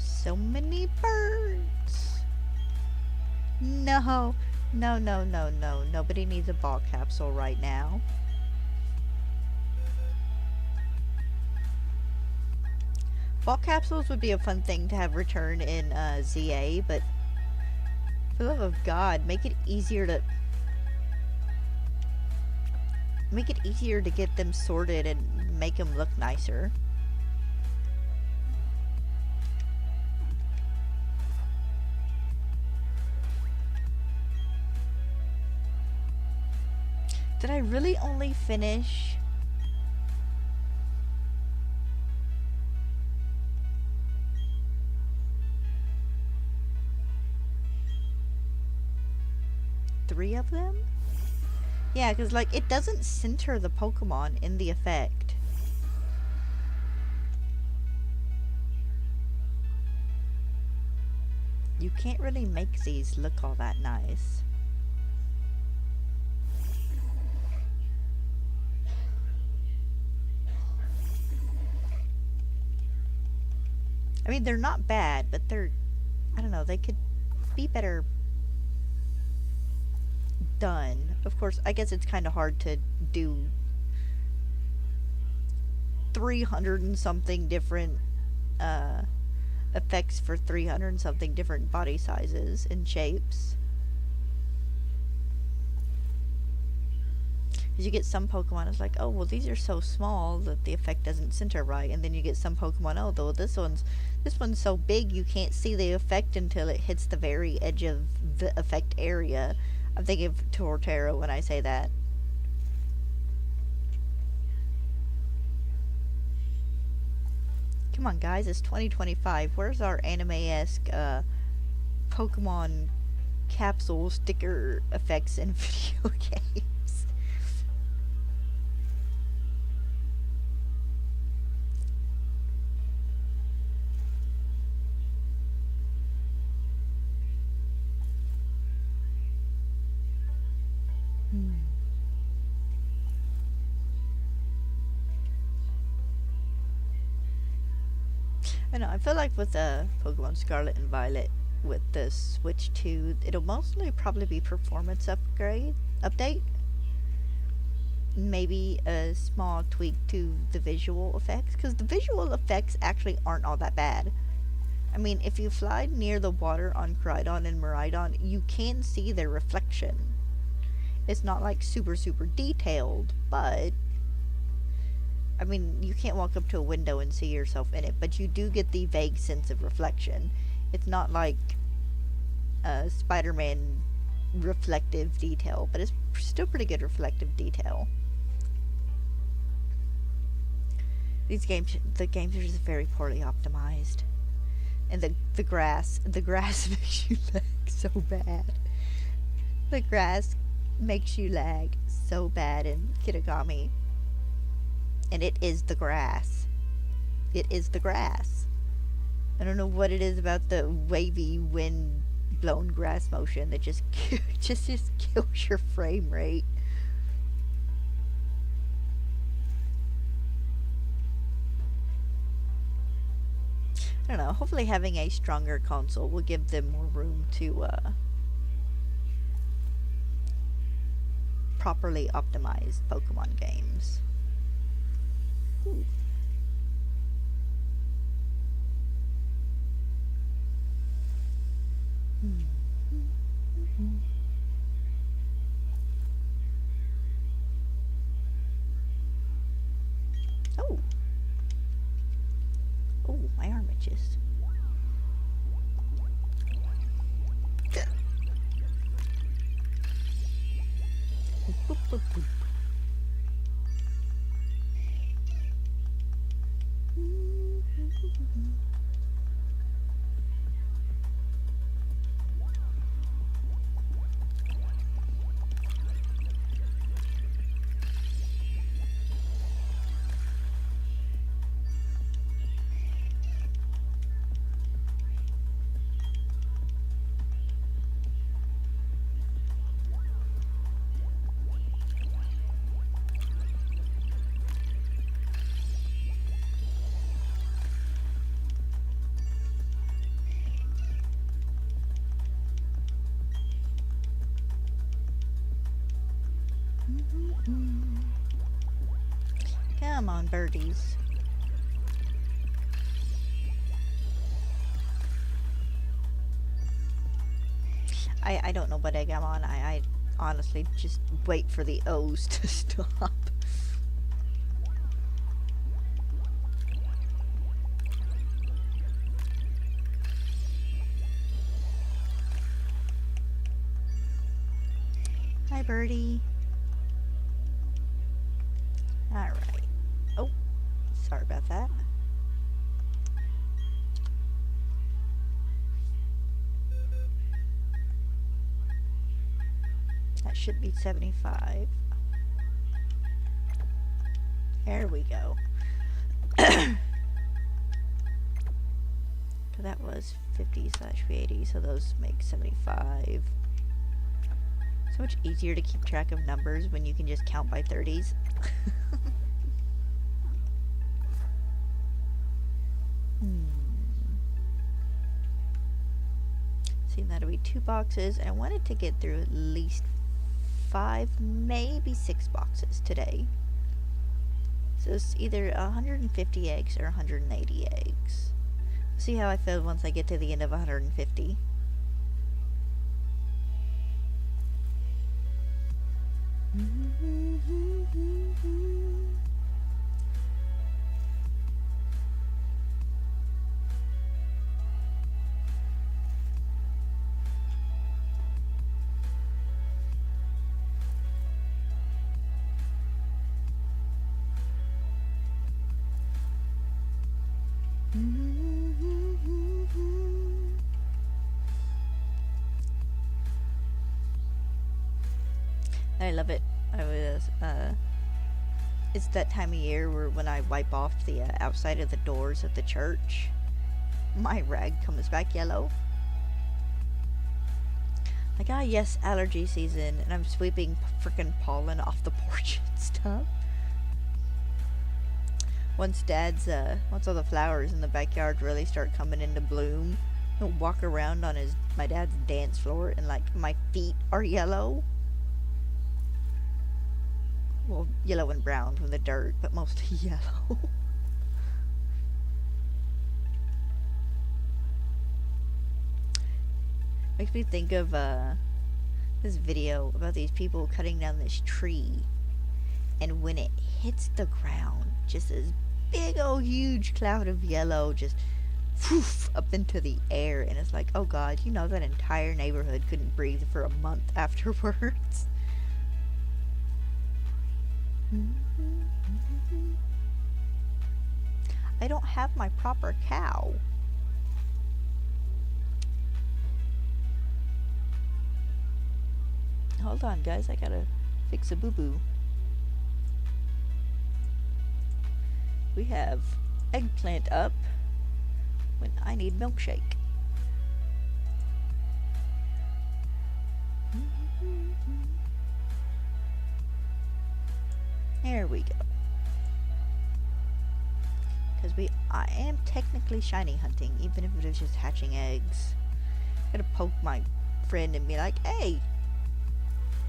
So many birds. No. Nobody needs a ball capsule right now. Ball capsules would be a fun thing to have return in ZA, but for the love of God, make it easier to get them sorted and make them look nicer. Did I really only finish three of them? Yeah, because like it doesn't center the Pokemon in the effect. You can't really make these look all that nice. I mean, they're not bad, but they're, I don't know, they could be better done. Of course, I guess it's kind of hard to do 300 and something different effects for 300 and something different body sizes and shapes. Because you get some Pokemon, it's like, oh, well, these are so small that the effect doesn't center right. And then you get some Pokemon, oh, though this one's so big you can't see the effect until it hits the very edge of the effect area. I'm thinking of Torterra when I say that. Come on, guys, it's 2025. Where's our anime-esque Pokemon capsule sticker effects in video games? I know, I feel like with Pokemon Scarlet and Violet, with the Switch 2, it'll mostly probably be performance update. Maybe a small tweak to the visual effects, because the visual effects actually aren't all that bad. I mean, if you fly near the water on Crydon and Miraidon, you can see their reflection. It's not like super detailed, but I mean, you can't walk up to a window and see yourself in it, but you do get the vague sense of reflection. It's not like Spider-Man reflective detail, but it's still pretty good reflective detail. The games are just very poorly optimized. And the grass makes you lag so bad. The grass makes you lag so bad in Kitagami. And it is the grass. It is the grass. I don't know what it is about the wavy wind blown grass motion that just kills your frame rate. I don't know, hopefully having a stronger console will give them more room to properly optimize Pokemon games. Ooh. Oh. Oh, my arm itches. Boop, boop, boop. Come on, birdies. I don't know what egg I'm on. I honestly just wait for the O's to stop. Hi, birdie. Alright. Oh, sorry about that. That should be 75. There we go. That was 50/80, so those make 75. So much easier to keep track of numbers when you can just count by 30s. Seeing that'll be 2 boxes, and I wanted to get through at least 5, maybe 6 boxes today. So it's either 150 eggs or 180 eggs. See how I feel once I get to the end of 150. . . . . . . . . . . . . . . . . . . . . . . . . . . . . . . . . . . . . . . . . . . . . . . . . . . . . . . . . . . I love it. It's that time of year where when I wipe off the outside of the doors of the church, my rag comes back yellow. Like, ah, yes, allergy season, and I'm sweeping frickin' pollen off the porch and stuff. Once all the flowers in the backyard really start coming into bloom, he'll walk around on my dad's dance floor and, like, my feet are yellow. Well, yellow and brown from the dirt, but mostly yellow. Makes me think of this video about these people cutting down this tree, and when it hits the ground, just this big old huge cloud of yellow just poof up into the air, and it's like, oh god, you know that entire neighborhood couldn't breathe for a month afterwards. I don't have my proper cow. Hold on, guys, I gotta fix a boo-boo. We have eggplant up when I need milkshake. There we go. Because I am technically shiny hunting, even if it is just hatching eggs. I'm gonna poke my friend and be like, hey,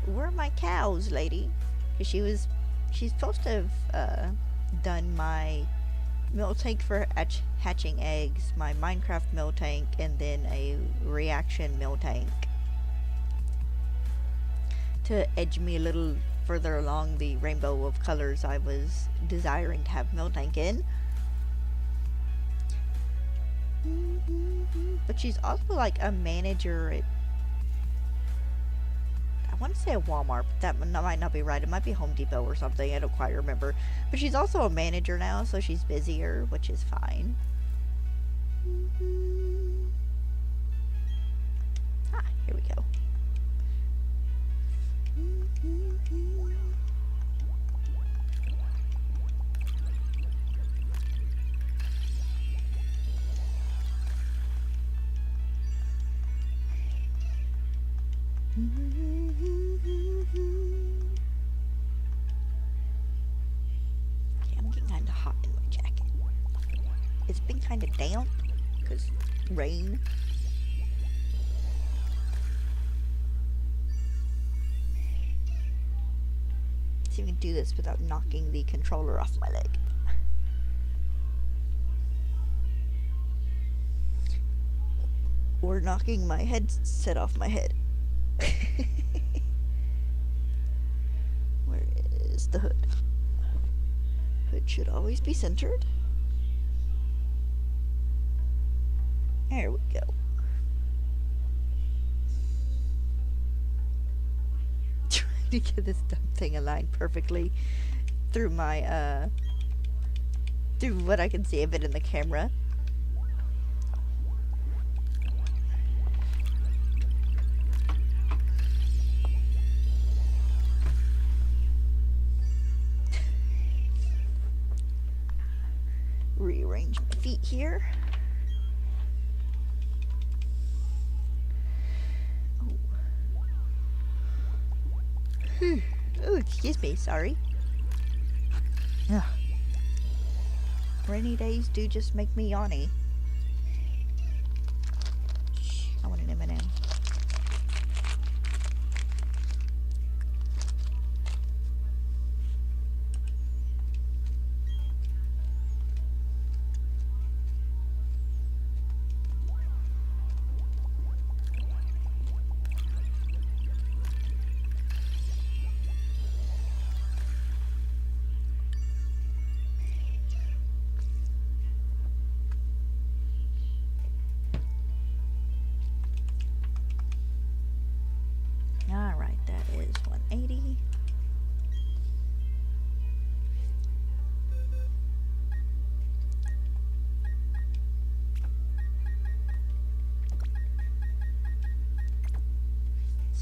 where are my cows, lady? Because she's supposed to have done my milk tank for hatching eggs, my Minecraft milk tank, and then a reaction milk tank to edge me a little further along the rainbow of colors I was desiring to have milk tank in. But she's also like a manager at, I want to say a Walmart, but that might not be right. It might be Home Depot or something. I don't quite remember. But she's also a manager now, so she's busier, which is fine. Ah, here we go. I'm getting kind of hot in my jacket. It's been kind of damp because rain. Let's see if we can do this without knocking the controller off my leg. Or knocking my headset off my head. Where is the hood? Hood should always be centered. There we go. Trying to get this dumb thing aligned perfectly through my through what I can see of it in the camera. Rearrange my feet here. Oh, excuse me, sorry. Ugh. Rainy days do just make me yawny. I want an M&M.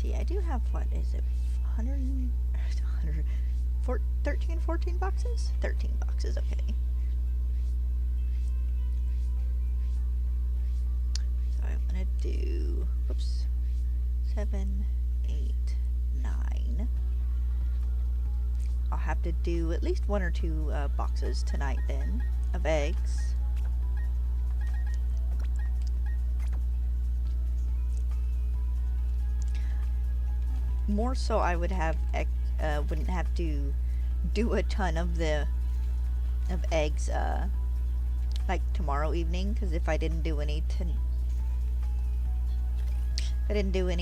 see. I do have, what is it, 13, 14 boxes? 13 boxes, okay. So I'm gonna do, whoops, 7, 8, 9. I'll have to do at least 1 or 2 boxes tonight then of eggs. More so, I would have wouldn't have to do a ton of eggs like tomorrow evening, because if I didn't do any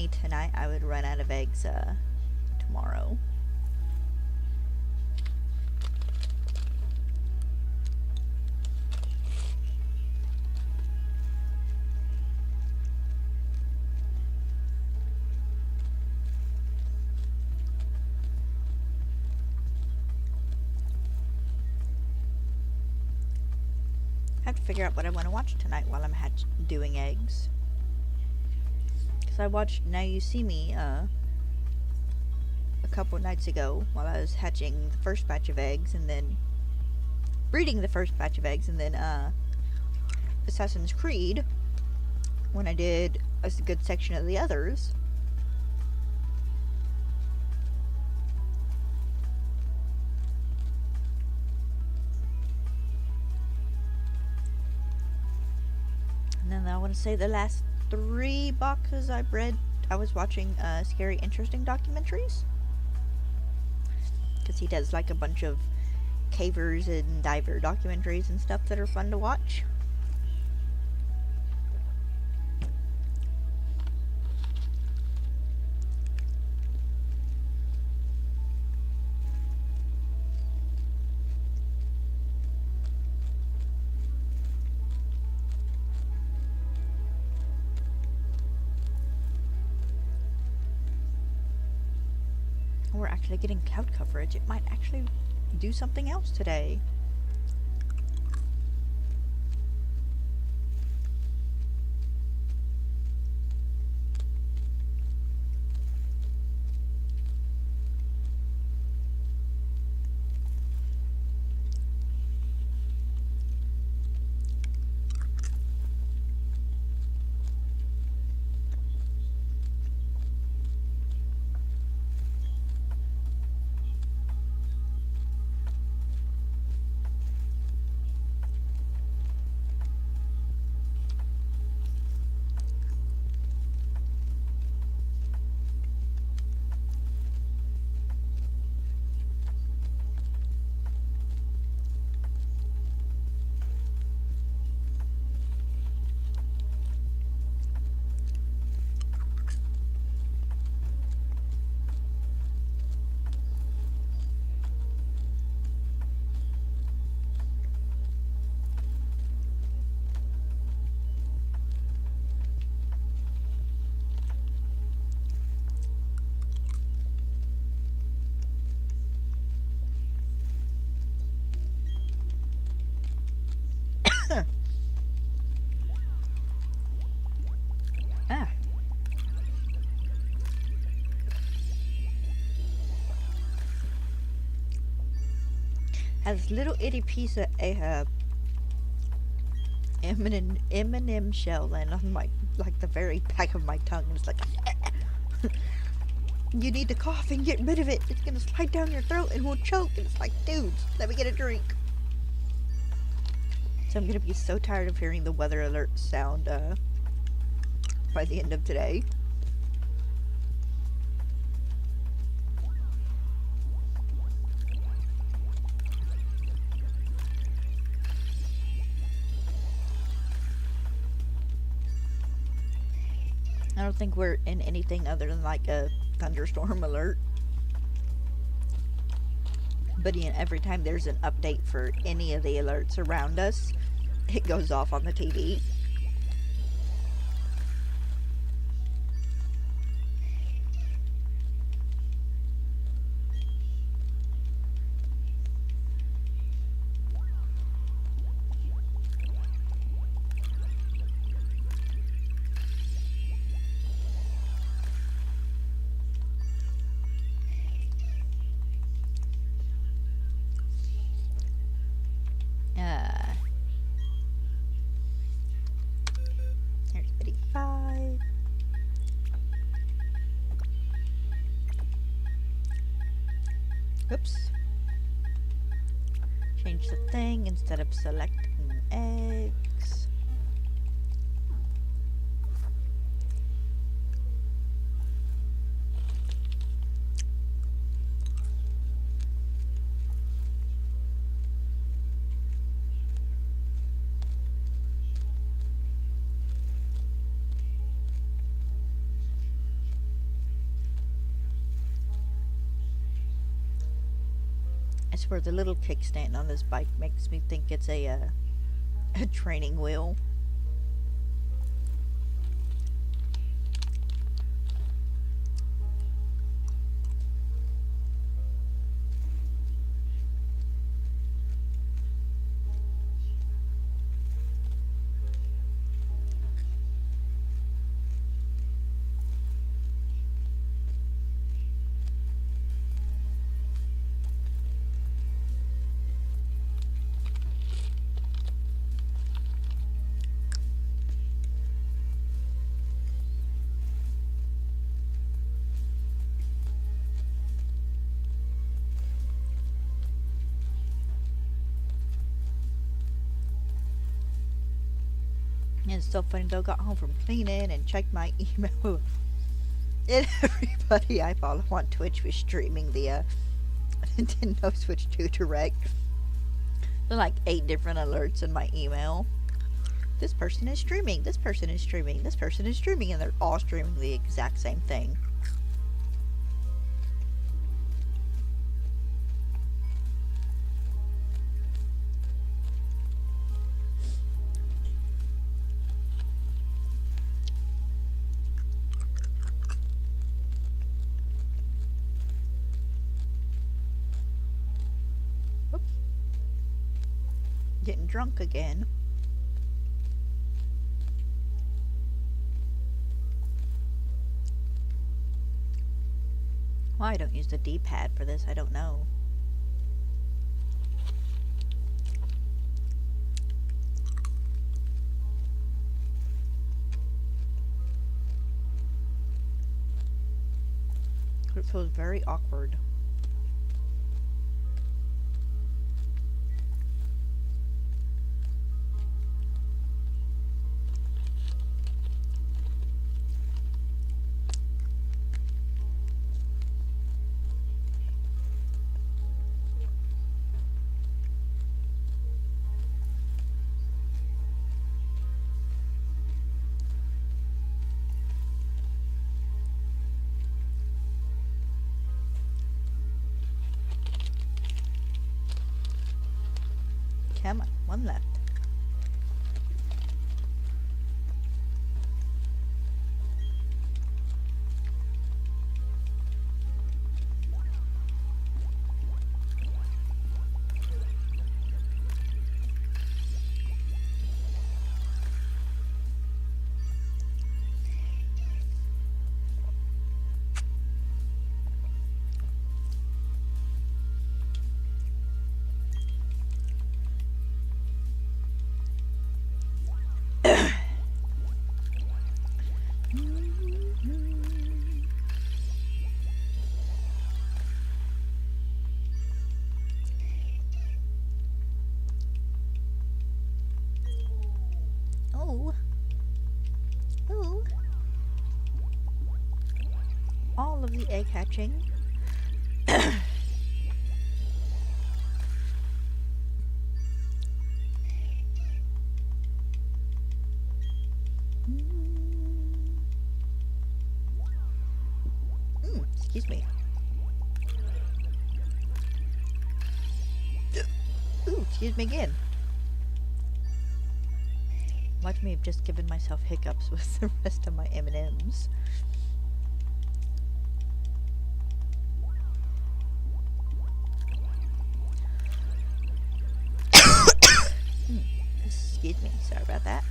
tonight, I would run out of eggs tomorrow. I have to figure out what I want to watch tonight while I'm doing eggs. Because I watched Now You See Me a couple nights ago while I was hatching the first batch of eggs, and then breeding the first batch of eggs, and then Assassin's Creed when I did a good section of the others. And then I want to say the last 3 boxes I bred, I was watching Scary Interesting documentaries. Because he does like a bunch of cavers and diver documentaries and stuff that are fun to watch. We're actually getting cloud coverage. It might actually do something else today. Ah. Has little itty piece of M&M shell land on my, like, the very back of my tongue, and it's like you need to cough and get rid of it. It's gonna slide down your throat and we'll choke. And it's like, dudes, let me get a drink. So I'm gonna be so tired of hearing the weather alert sound by the end of today. I don't think we're in anything other than like a thunderstorm alert. But every time there's an update for any of the alerts around us, it goes off on the TV. Oops. Change the thing instead of selecting eggs. I swear the little kickstand on this bike makes me think it's a training wheel. And it's so funny though, got home from cleaning and checked my email. And everybody I follow on Twitch was streaming the Nintendo Switch 2 Direct. There are like 8 different alerts in my email. This person is streaming, this person is streaming, this person is streaming, and they're all streaming the exact same thing. Getting drunk again. Why I don't use the D-pad for this, I don't know. It feels very awkward. Come on, one left. Ooh. All of the egg hatching. Excuse me. Ooh, excuse me again. Watch me have just given myself hiccups with the rest of my M&Ms. Excuse me, sorry about that.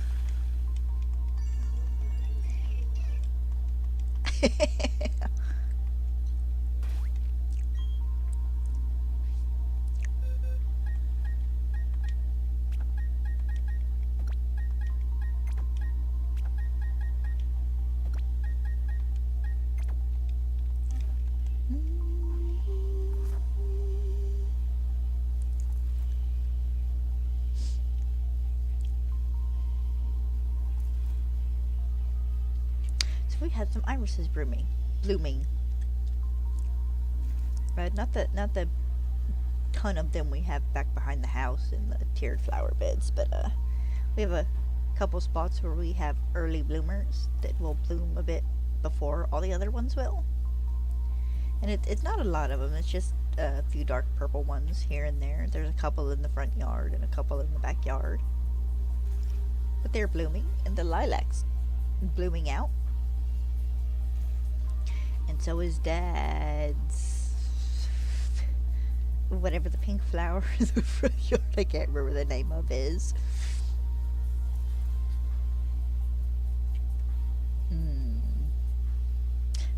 So we had some irises blooming. But not the ton of them we have back behind the house in the tiered flower beds, but we have a couple spots where we have early bloomers that will bloom a bit before all the other ones will. And it's not a lot of them, it's just a few dark purple ones here and there. There's a couple in the front yard and a couple in the backyard. But they're blooming, and the lilac's blooming out. And so is Dad's, whatever the pink flower in the front yard, I can't remember the name of is.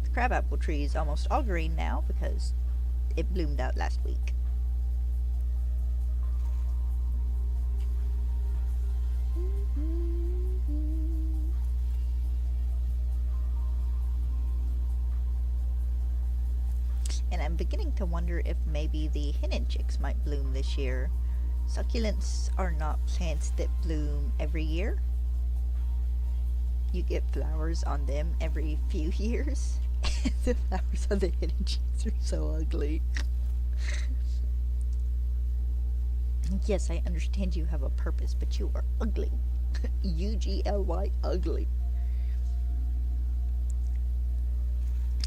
The crabapple tree is almost all green now because it bloomed out last week. And I'm beginning to wonder if maybe the hennin chicks might bloom this year. Succulents are not plants that bloom every year. You get flowers on them every few years. The flowers on the hennin chicks are so ugly. Yes, I understand you have a purpose, but you are ugly. UGLY, ugly.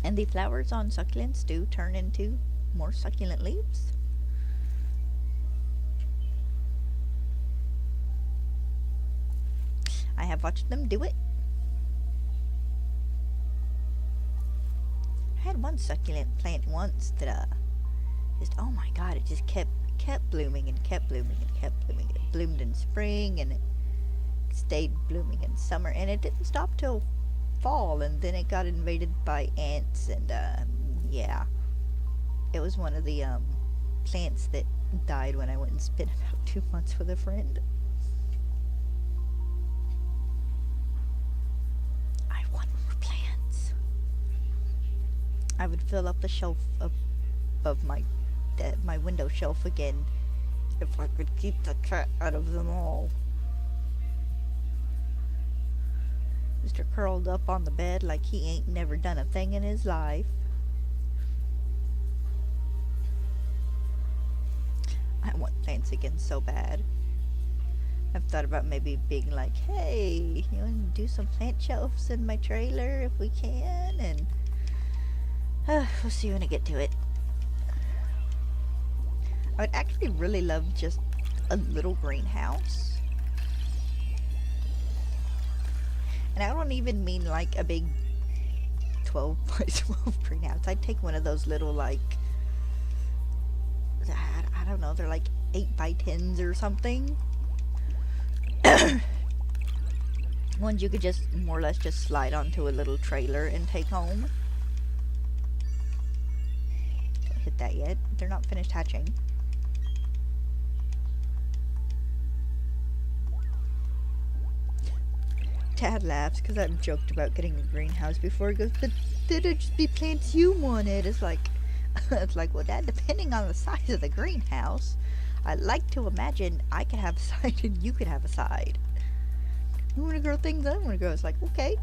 And the flowers on succulents do turn into more succulent leaves. I have watched them do it. I had one succulent plant once that just, oh my god, it just kept blooming and kept blooming and kept blooming. It bloomed in spring and it stayed blooming in summer, and it didn't stop till fall, and then it got invaded by ants, and yeah, it was one of the plants that died when I went and spent about 2 months with a friend. I want more plants. I would fill up the shelf above my window shelf again if I could keep the cat out of them all. Mr. curled up on the bed like he ain't never done a thing in his life. I want plants again so bad. I've thought about maybe being like, hey, you want to do some plant shelves in my trailer if we can? And we'll see when I get to it. I would actually really love just a little greenhouse. And I don't even mean like a big 12 by 12 greenhouse. I'd take one of those little, like, I don't know, they're like 8 by 10s or something. Ones you could just more or less just slide onto a little trailer and take home. Don't hit that yet. They're not finished hatching. Dad laughs because I've joked about getting a greenhouse before. He goes, but it'd just be plants you wanted. It's like, well, Dad, depending on the size of the greenhouse, I'd like to imagine I could have a side and you could have a side. You want to grow things I want to grow. It's like, okay,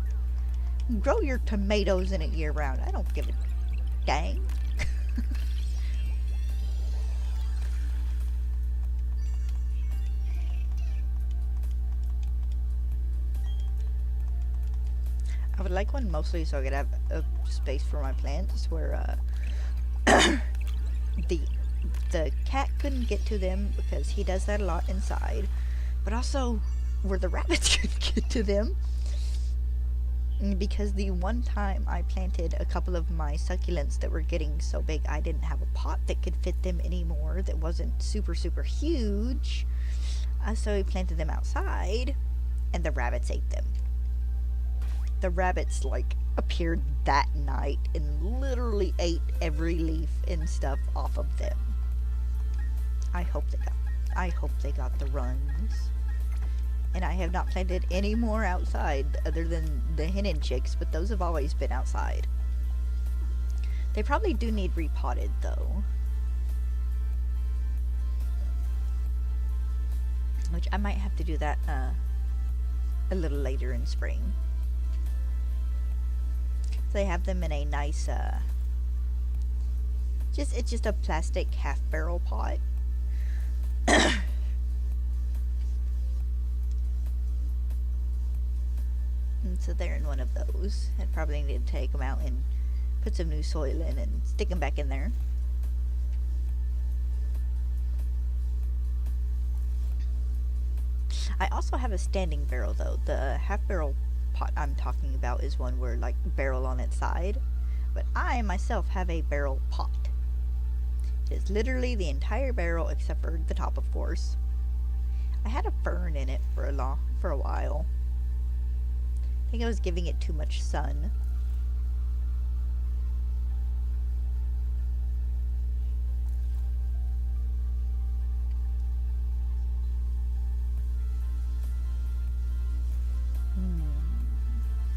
grow your tomatoes in it year round. I don't give a dang. I would like one mostly so I could have a space for my plants where the cat couldn't get to them because he does that a lot inside, but also where the rabbits could get to them, because the one time I planted a couple of my succulents that were getting so big I didn't have a pot that could fit them anymore that wasn't super huge, so we planted them outside and the rabbits ate them. The rabbits, like, appeared that night and literally ate every leaf and stuff off of them. I hope they got the runs. And I have not planted any more outside other than the hennin chicks, but those have always been outside. They probably do need repotted, though. Which I might have to do that a little later in spring. they have them in a nice, it's just a plastic half barrel pot. And so they're in one of those. I'd probably need to take them out and put some new soil in and stick them back in there. I also have a standing barrel though. The half barrel pot I'm talking about is one where like barrel on its side, but I myself have a barrel pot. It is literally the entire barrel except for the top, of course. I had a fern in it for a while. I think I was giving it too much sun.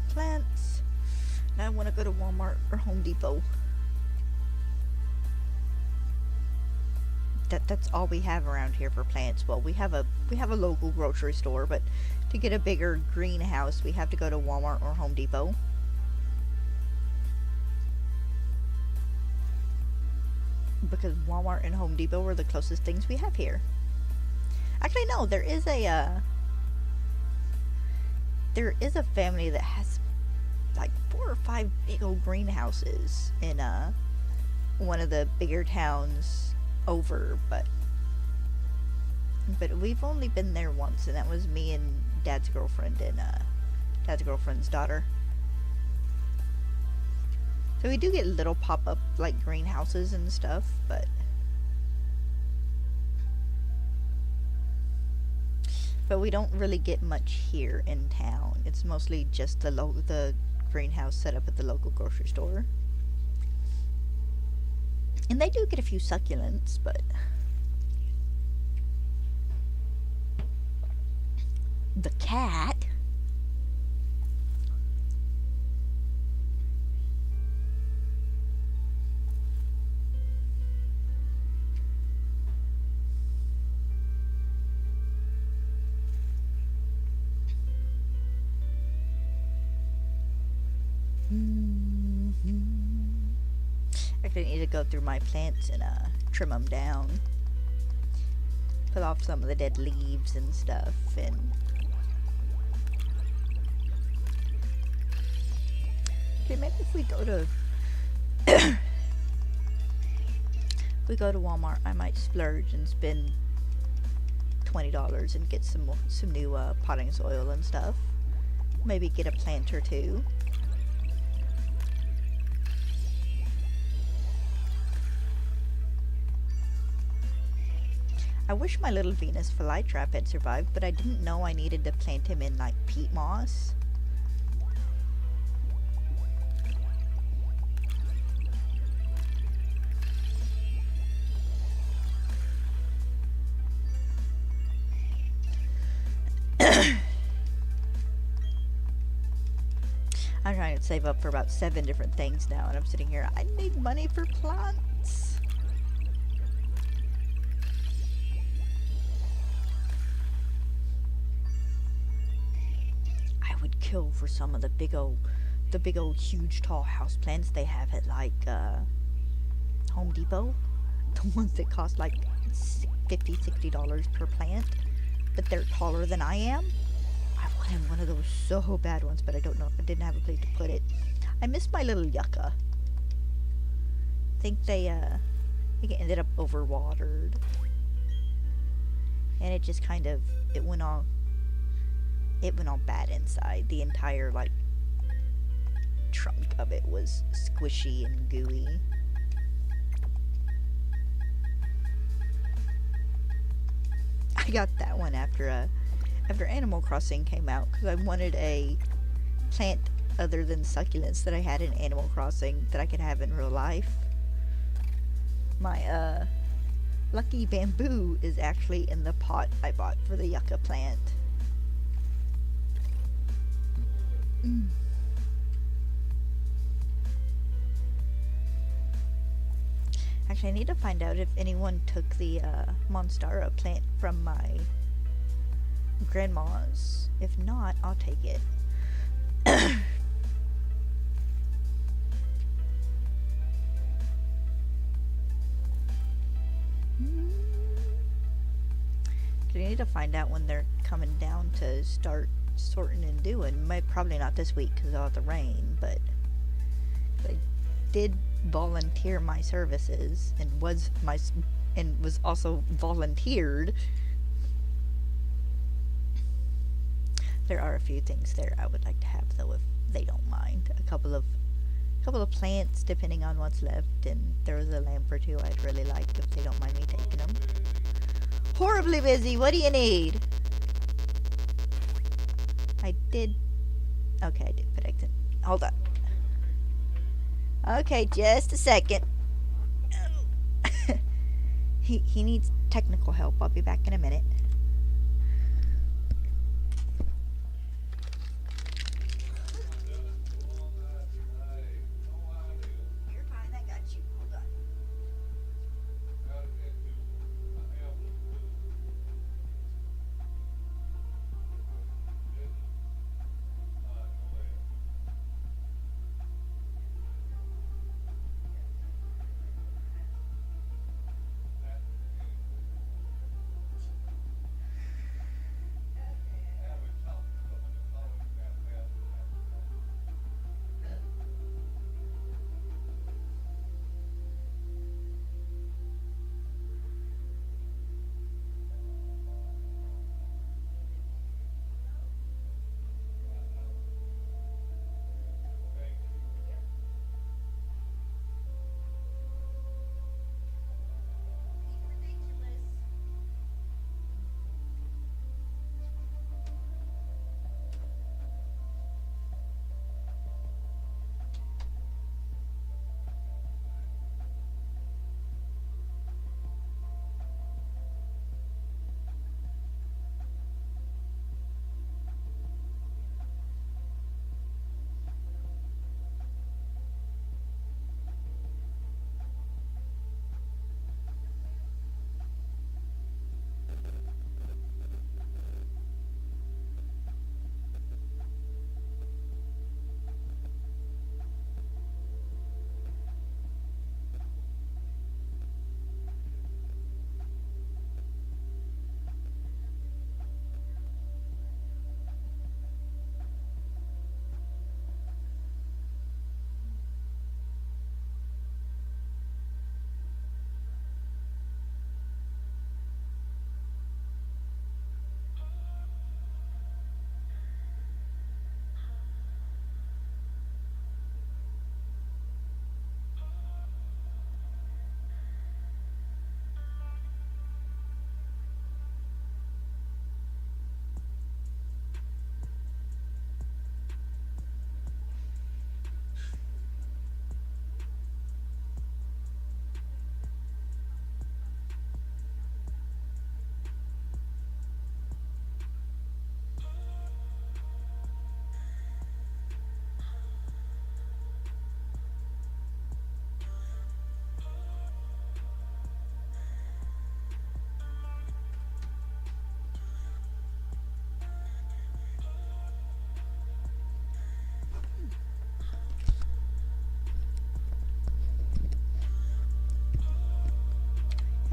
Plants. Now I want to go to Walmart or Home Depot. That's all we have around here for plants. Well, we have a local grocery store, but to get a bigger greenhouse, we have to go to Walmart or Home Depot. Because Walmart and Home Depot are the closest things we have here. Actually, no, there is a family that has like 4 or 5 big old greenhouses in one of the bigger towns over, but we've only been there once, and that was me and Dad's girlfriend and Dad's girlfriend's daughter. So we do get little pop-up like greenhouses and stuff, but we don't really get much here in town. It's mostly just the greenhouse set up at the local grocery store. And they do get a few succulents, but the cat. I need to go through my plants and trim them down, put off some of the dead leaves and stuff, and okay, maybe if we go to Walmart, I might splurge and spend $20 and get some new potting soil and stuff. Maybe get a plant or two. I wish my little Venus flytrap had survived, but I didn't know I needed to plant him in like peat moss. I'm trying to save up for about 7 different things now, and I'm sitting here, I need money for plants. Kill for some of the big old huge tall house plants they have at like Home Depot, the ones that cost like $50-$60 per plant, but they're taller than I am. I wanted one of those so bad ones, but I don't know if I didn't have a place to put it. I miss my little yucca. I think it ended up overwatered, and it just kind of went all bad inside. The entire like trunk of it was squishy and gooey. I got that one after Animal Crossing came out, because I wanted a plant other than succulents that I had in Animal Crossing that I could have in real life. My lucky bamboo is actually in the pot I bought for the yucca plant. Actually, I need to find out if anyone took the Monstera plant from my grandma's. If not, I'll take it. I need to find out when they're coming down to start sorting and doing. Probably not this week because of the rain, but I did volunteer my services and was also volunteered. There are a few things there I would like to have though, if they don't mind. A couple of plants, depending on what's left, and there was a lamp or two I'd really like if they don't mind me taking them. Horribly busy. What do you need? I did put exit. Hold on. Okay, just a second. He needs technical help. I'll be back in a minute. You're fine, I got you. Hold on.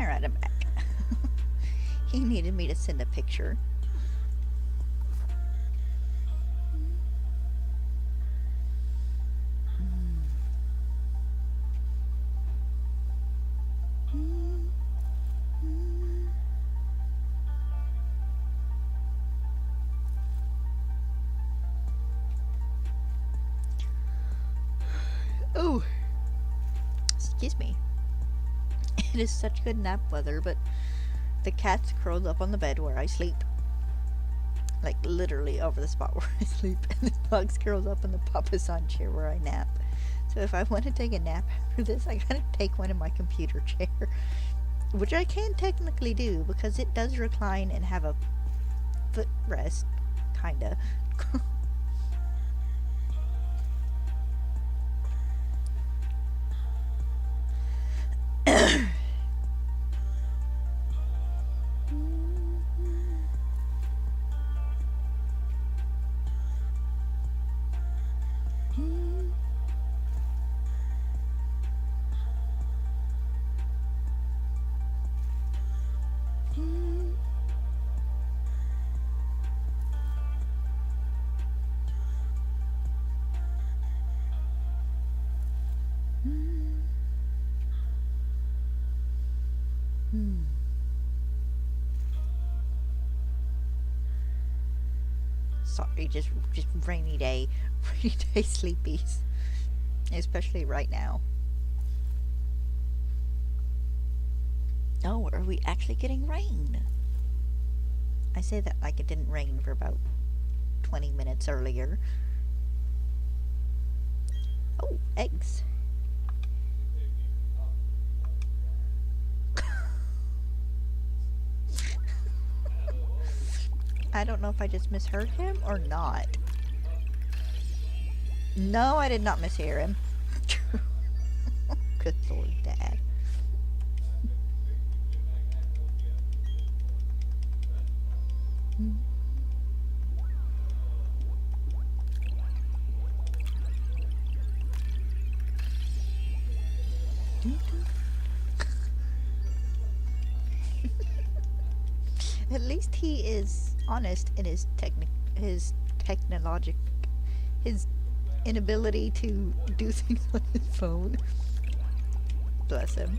Alright, I'm back. He needed me to send a picture. Oh, excuse me. It is such good nap weather, but the cat's curled up on the bed where I sleep. Like literally over the spot where I sleep. And the dog's curled up in the papasan chair where I nap. So if I want to take a nap after this, I gotta take one in my computer chair. Which I can technically do because it does recline and have a footrest, kinda. sorry, just rainy day, rainy day sleepies, especially right now. Oh, are we actually getting rain? I say that like it didn't rain for about 20 minutes earlier. Oh, eggs. I don't know if I just misheard him or not. No, I did not mishear him. Good Lord, Dad. At least he is honest in his technologic his inability to do things on his phone. Bless him.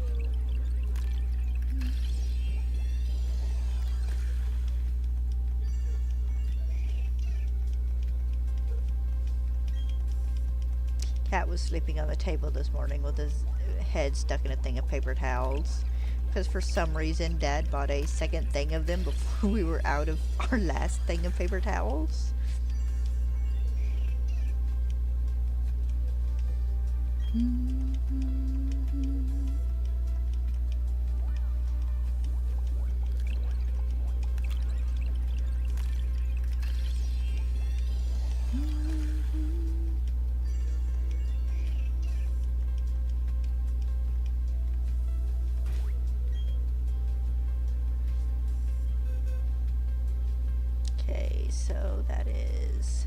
Cat was sleeping on the table this morning with his head stuck in a thing of paper towels. Because for some reason Dad bought a second thing of them before we were out of our last thing of paper towels. Okay, so that is...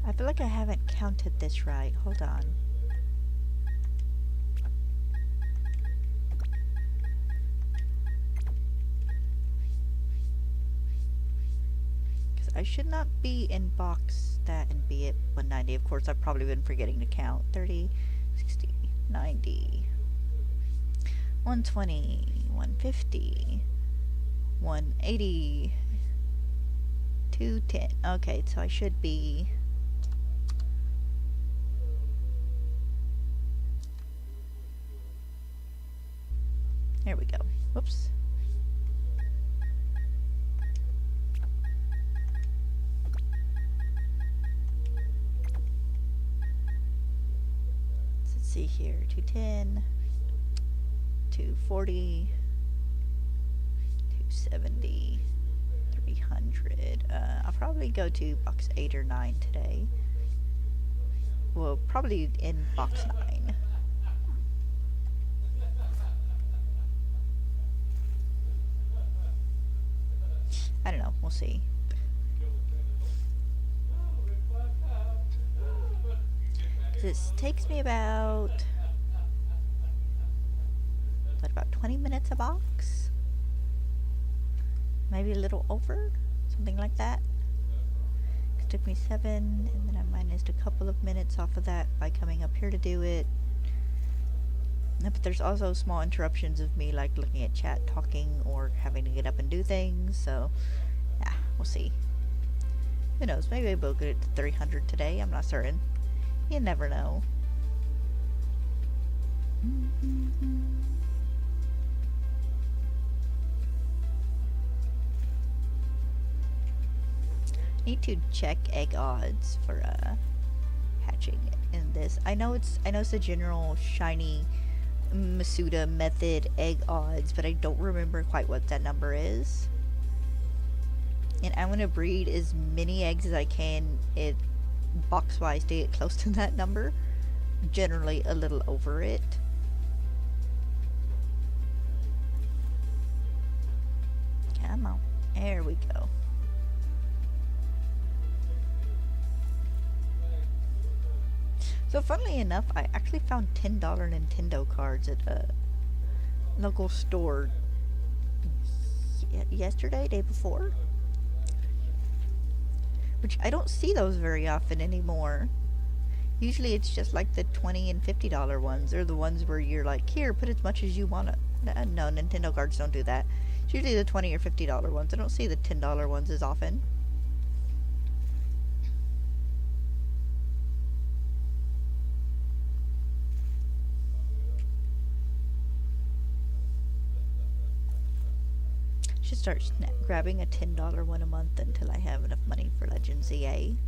I feel like I haven't counted this right. Hold on. Because I should not be in box that and be at 190. Of course, I've probably been forgetting to count. 30, 60, 90, 120, 150, 180, 210. Okay, so I should be... There we go. Whoops. Let's see here. 210, 240, 270, 300. I'll probably go to box 8 or 9 today. Well, probably in box 9. I don't know. We'll see. This takes me about 20 minutes a box? Maybe a little over? Something like that. It took me 7, and then I minused a couple of minutes off of that by coming up here to do it. But there's also small interruptions of me like looking at chat, talking, or having to get up and do things, so yeah, we'll see. Who knows, maybe we'll get it to 300 today, I'm not certain. You never know. Need to check egg odds for hatching in this. I know it's a general shiny Masuda method egg odds, but I don't remember quite what that number is. And I'm gonna breed as many eggs as I can box wise to get close to that number. Generally a little over it. Come on. There we go. So funnily enough, I actually found $10 Nintendo cards at a local store yesterday, day before. Which I don't see those very often anymore. Usually it's just like the $20 and $50 ones, or the ones where you're like, here, put as much as you want. No, Nintendo cards don't do that. It's usually the $20 or $50 ones. I don't see the $10 ones as often. Should start grabbing a $10 one a month until I have enough money for Legends EA.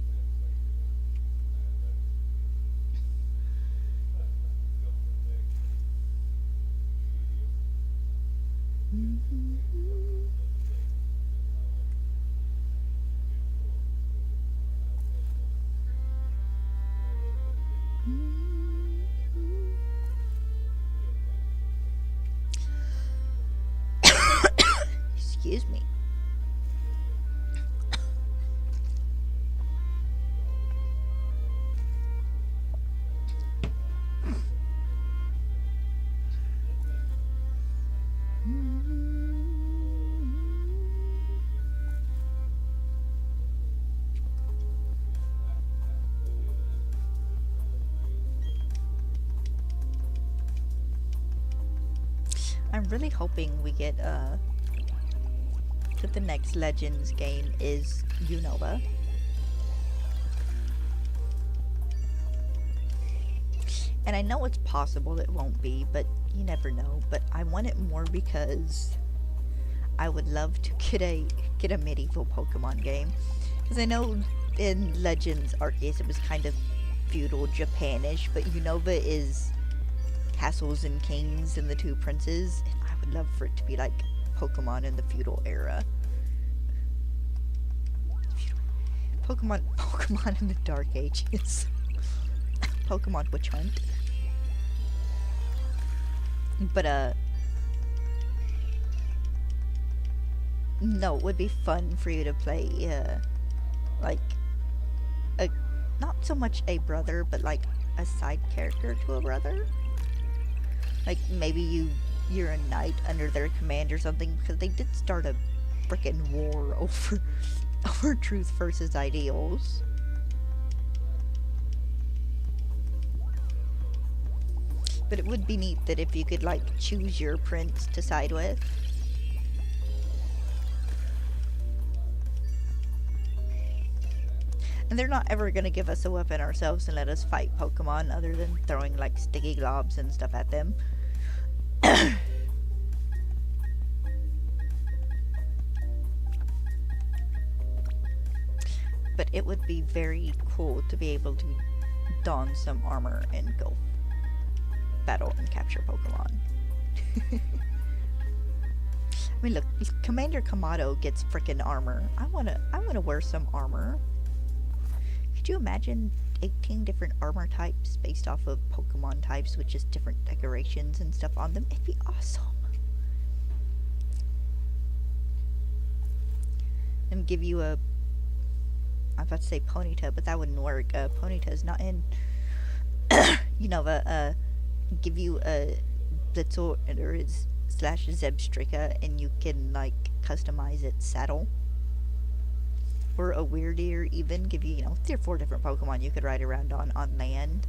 Excuse me. I'm really hoping we get that the next Legends game is Unova. And I know it's possible it won't be, but you never know. But I want it more because I would love to get a medieval Pokemon game. Because I know in Legends Arceus it was kind of feudal Japanish, but Unova is castles and kings and the two princes. And I would love for it to be like Pokemon in the feudal era. Pokemon in the Dark Ages. Pokemon Witch Hunt. But no, it would be fun for you to play like a, not so much a brother, but like a side character to a brother. Like maybe you're a knight under their command or something, because they did start a frickin' war over truth versus ideals. But it would be neat that if you could like choose your prince to side with. And they're not ever gonna give us a weapon ourselves and let us fight Pokemon other than throwing like sticky globs and stuff at them. But it would be very cool to be able to don some armor and go battle and capture Pokemon. I mean, look, Commander Kamado gets frickin' armor. I wanna wear some armor. Could you imagine 18 different armor types based off of Pokemon types with just different decorations and stuff on them? It'd be awesome. And give you a, I was about to say Ponyta, but that wouldn't work. Ponyta's not in Unova. Give you a Blitzel or its / Zebstrika, and you can like customize its saddle. Or a Weirdeer, even give you 3 or 4 different Pokemon you could ride around on land.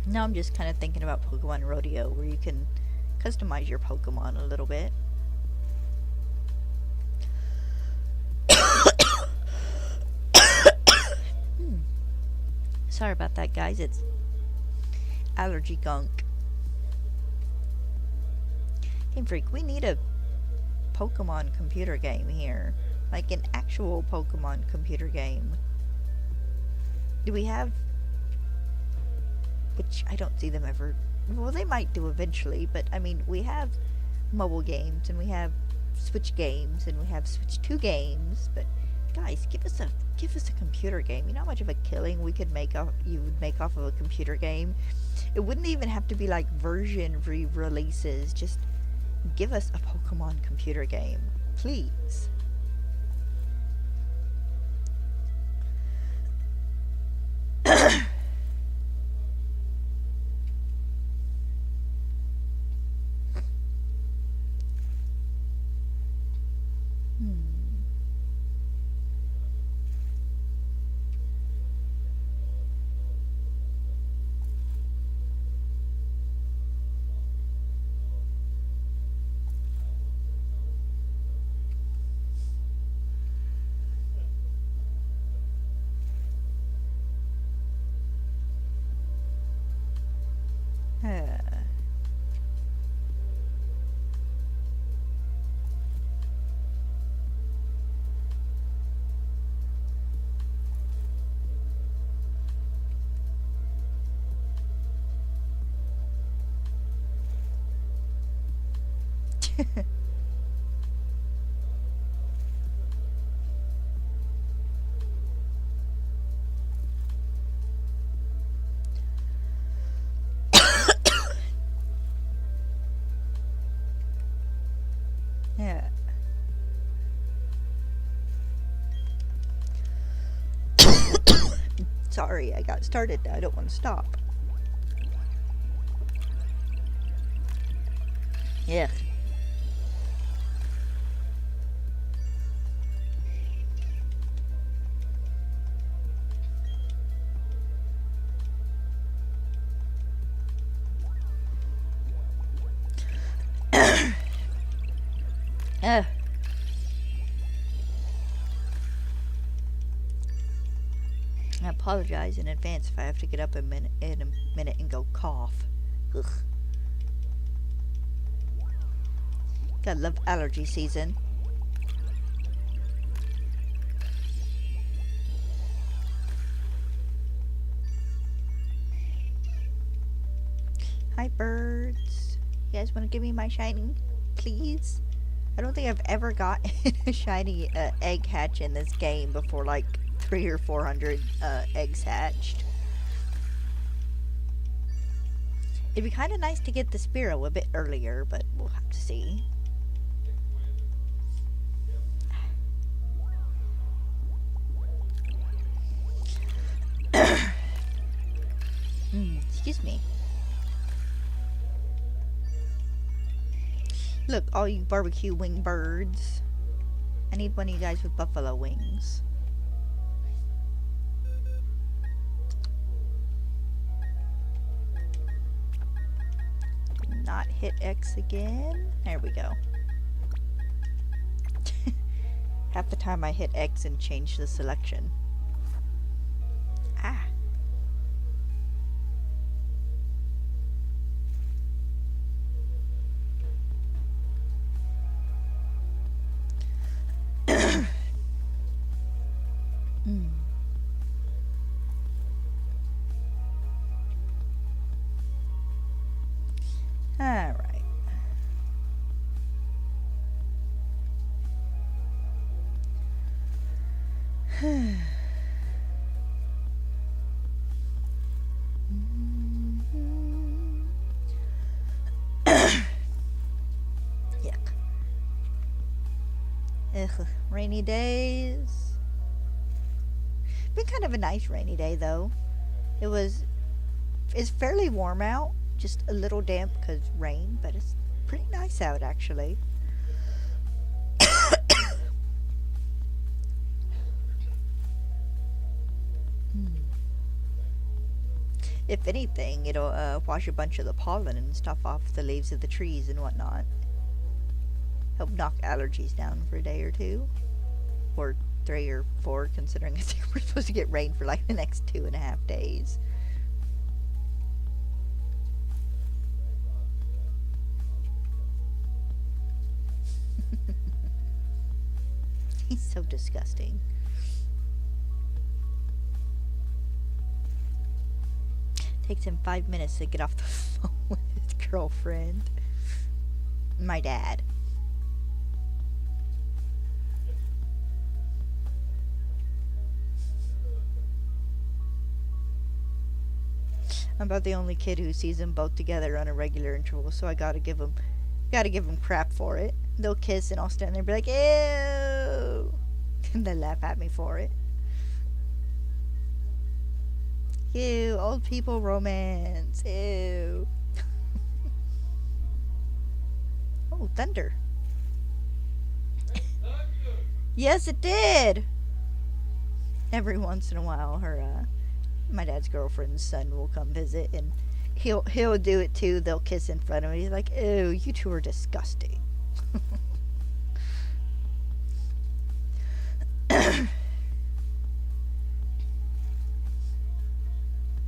Now I'm just kind of thinking about Pokemon Rodeo, where you can customize your Pokemon a little bit. Sorry about that, guys. It's allergy gunk. Game Freak, we need a Pokemon computer game here. Like an actual Pokemon computer game. Do we have... Which I don't see them ever... Well, they might do eventually, but I mean, we have mobile games, and we have Switch games, and we have Switch 2 games, but guys, give us a computer game. You know how much of a killing we could make you would make off of a computer game? It wouldn't even have to be like version re-releases. Just give us a Pokemon computer game, please. Yeah. Sorry, I got started. I don't want to stop. Yeah. uh, I apologize in advance if I have to get up in a minute and go cough. Ugh. Gotta love allergy season. Hi, birds. You guys want to give me my shiny, please? I don't think I've ever gotten a shiny egg hatch in this game before, like 300 or 400 eggs hatched. It'd be kind of nice to get the Spearow a bit earlier, but we'll have to see. Excuse me. Look, all you barbecue wing birds. I need one of you guys with buffalo wings. Do not hit X again. There we go. Half the time I hit X and change the selection. Ah. All right. Yuck. Ugh, rainy days. Been kind of a nice rainy day though. It's fairly warm out, just a little damp because rain, but it's pretty nice out actually. If anything, it'll wash a bunch of the pollen and stuff off the leaves of the trees and whatnot. Help knock allergies down for a day or two. Or 3 or 4, considering I think we're supposed to get rain for like the next 2.5 days. He's so disgusting. Takes him 5 minutes to get off the phone with his girlfriend. My dad. I'm about the only kid who sees them both together on a regular interval, so I gotta give them crap for it. They'll kiss and I'll stand there and be like, ew! And they laugh at me for it. Ew, old people romance. Ew. Oh, thunder. Yes, it did! Every once in a while, my dad's girlfriend's son will come visit, and he'll do it too. They'll kiss in front of me. He's like, ew, you two are disgusting.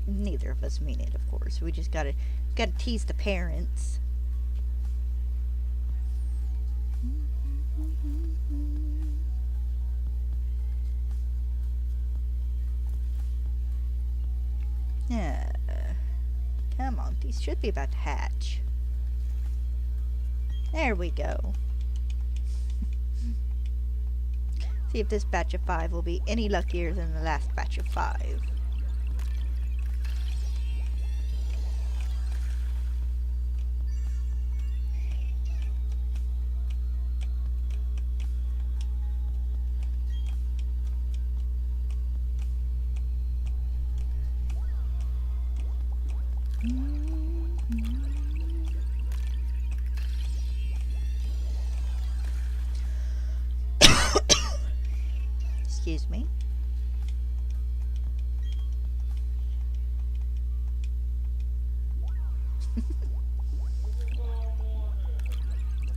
Neither of us mean it, of course. We just gotta tease the parents. Come on, these should be about to hatch. There we go. See if this batch of 5 will be any luckier than the last batch of 5. Excuse me.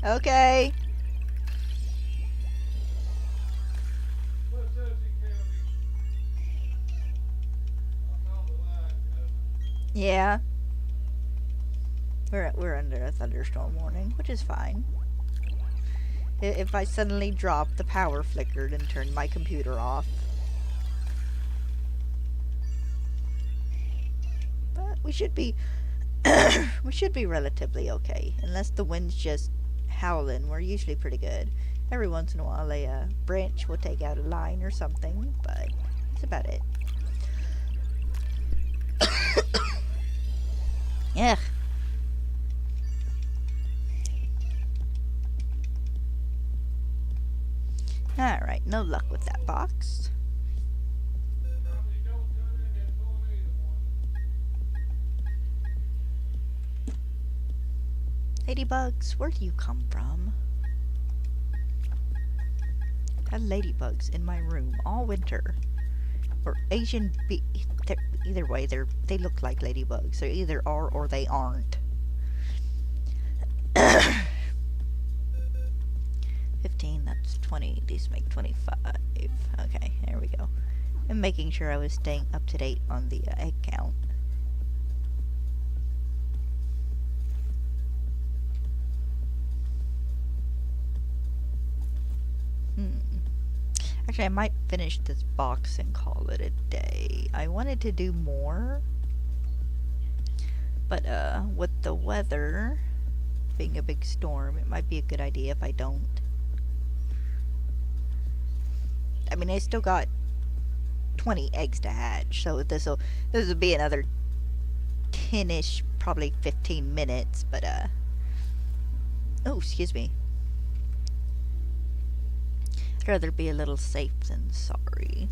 Okay. Yeah. We're under a thunderstorm warning, which is fine. If I suddenly dropped, the power flickered and turned my computer off. But we should be we should be relatively okay. Unless the wind's just howling, we're usually pretty good. Every once in a while a branch will take out a line or something, but that's about it. Ugh. Alright, no luck with that box. Ladybugs, where do you come from? I've had ladybugs in my room all winter. Or Asian bee. Either way, they look like ladybugs. They either are or they aren't. 15, that's 20. These make 25. Okay, there we go. And making sure I was staying up to date on the egg count. Actually, I might finish this box and call it a day. I wanted to do more, but with the weather being a big storm, it might be a good idea if I don't. I mean, I still got 20 eggs to hatch, so this will be another 10-ish, probably 15 minutes, but oh, excuse me. I'd rather be a little safe than sorry.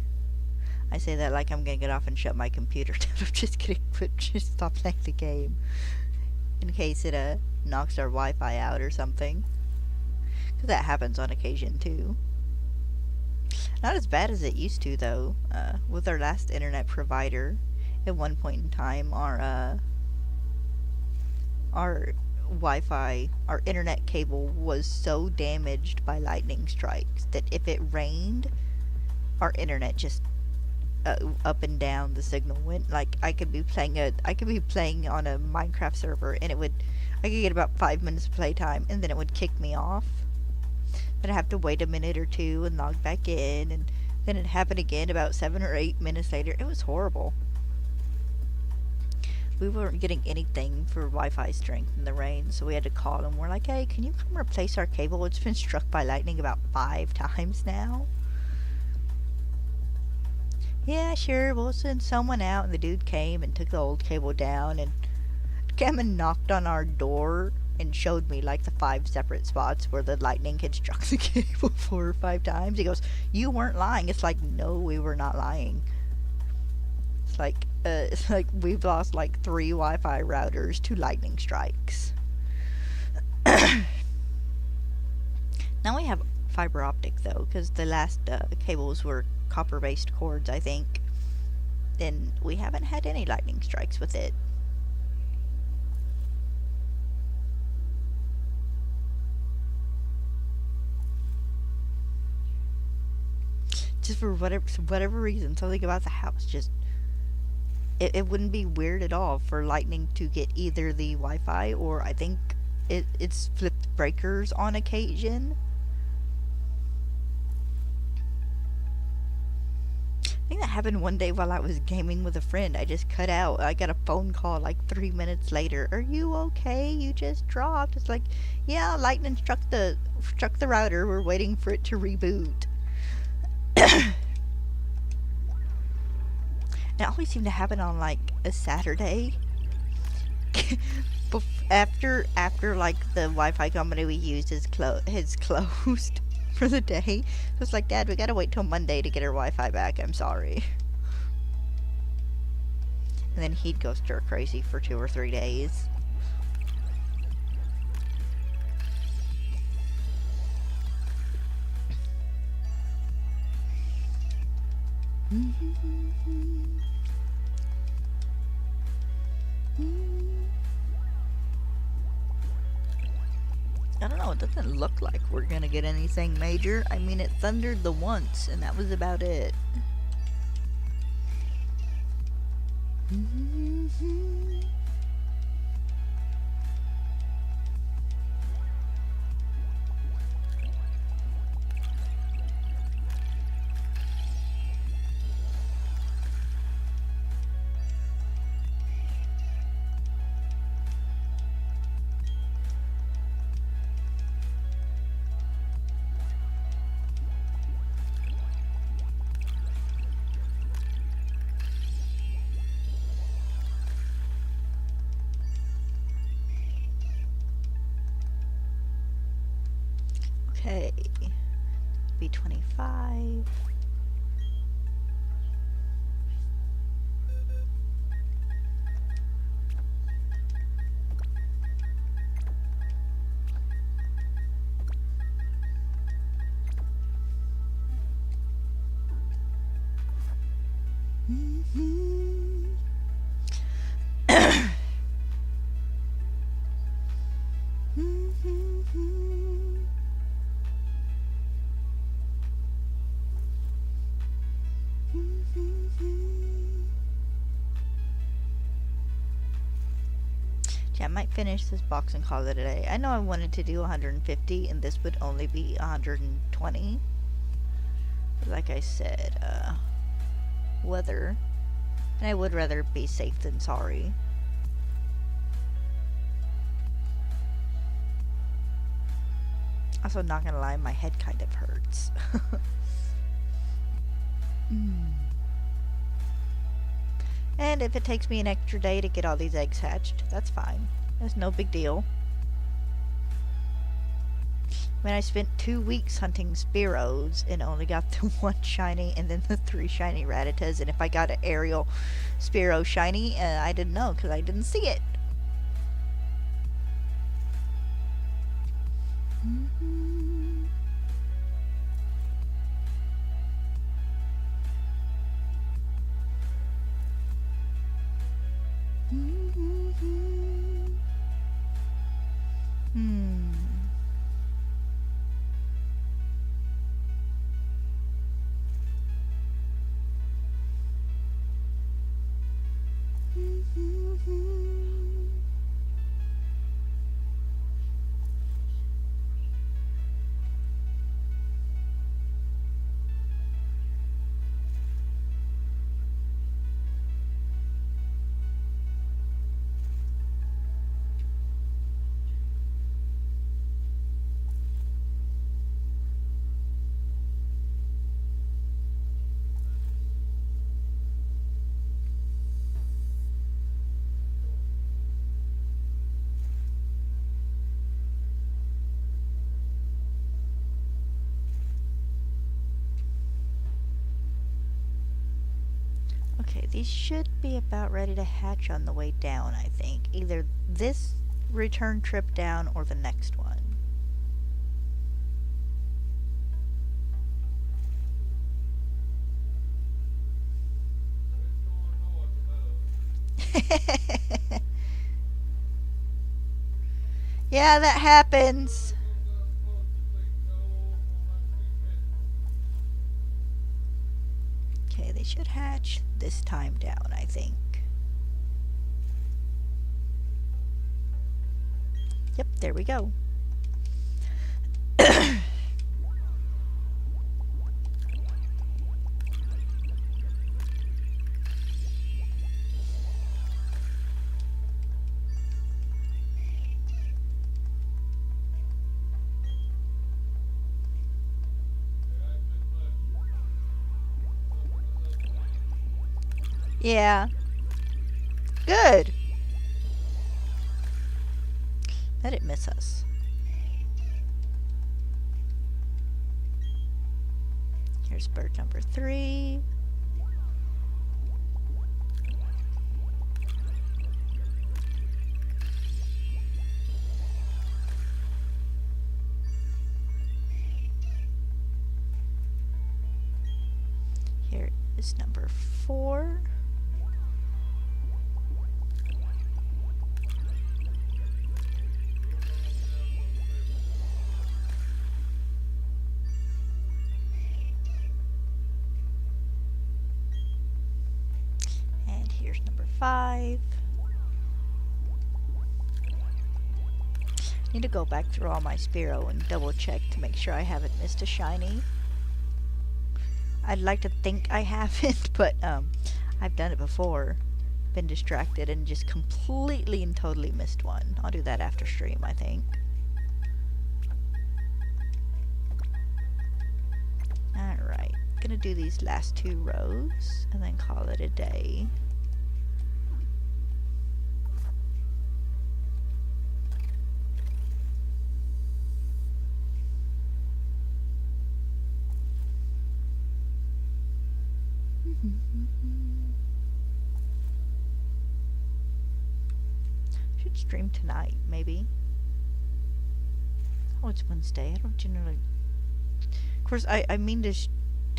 I say that like I'm gonna get off and shut my computer down. I'm just kidding, but just stop playing the game. In case it knocks our Wi-Fi out or something. Because that happens on occasion too. Not as bad as it used to though. With our last internet provider, at one point in time, our Wi-Fi, our internet cable was so damaged by lightning strikes that if it rained, our internet just up and down the signal went. Like I could be playing on a Minecraft server and I could get about 5 minutes of playtime and then it would kick me off. Then I'd have to wait a minute or two and log back in, and then it happened again about 7 or 8 minutes later. It was horrible. We weren't getting anything for Wi-Fi strength in the rain, so we had to call them. We're like, hey, can you come replace our cable? It's been struck by lightning about 5 times now. Yeah, sure, we'll send someone out. And the dude came and took the old cable down and came and knocked on our door and showed me like the 5 separate spots where the lightning had struck the cable 4 or 5 times. He goes, you weren't lying. It's like, no, we were not lying. It's like we've lost like 3 Wi-Fi routers to lightning strikes. Now we have fiber optic though, because the last cables were copper-based cords, I think, and we haven't had any lightning strikes with it. Just for whatever reason, something about the house just. It wouldn't be weird at all for lightning to get either the Wi-Fi or I think it's flipped breakers on occasion. I think that happened one day while I was gaming with a friend. I just cut out. I got a phone call like 3 minutes later. Are you okay? You just dropped. It's like, yeah, lightning struck the router. We're waiting for it to reboot. It always seemed to happen on like a Saturday. after like the Wi-Fi company we used is closed for the day. So it's like, Dad, we gotta wait till Monday to get our Wi-Fi back. I'm sorry. And then he'd go stir crazy for 2 or 3 days. I don't know, it doesn't look like we're gonna get anything major. I mean, it thundered the once, and that was about it. Okay, B25. Yeah, I might finish this box and call it a day. I know I wanted to do 150 and this would only be 120. But like I said, weather. And I would rather be safe than sorry. Also, not gonna lie, my head kind of hurts. And if it takes me an extra day to get all these eggs hatched, that's fine. That's no big deal. I mean, I spent 2 weeks hunting Spearows and only got the 1 shiny and then the 3 shiny Ratatas. And if I got an aerial Spearow shiny, I didn't know because I didn't see it. Okay, these should be about ready to hatch on the way down, I think. Either this return trip down or the next one. Yeah, that happens. Okay, they should hatch this time down, I think. Yep, there we go. Yeah. Good. Let it miss us. Here's bird number 3. Here is number 4. And here's number 5. Need to go back through all my Spearow and double check to make sure I haven't missed a shiny. I'd like to think I haven't, but I've done it before. Been distracted and just completely and totally missed one. I'll do that after stream, I think. Alright, gonna do these last 2 rows and then call it a day. Should stream tonight, maybe. Oh, it's Wednesday. I don't generally... Of course, I mean to...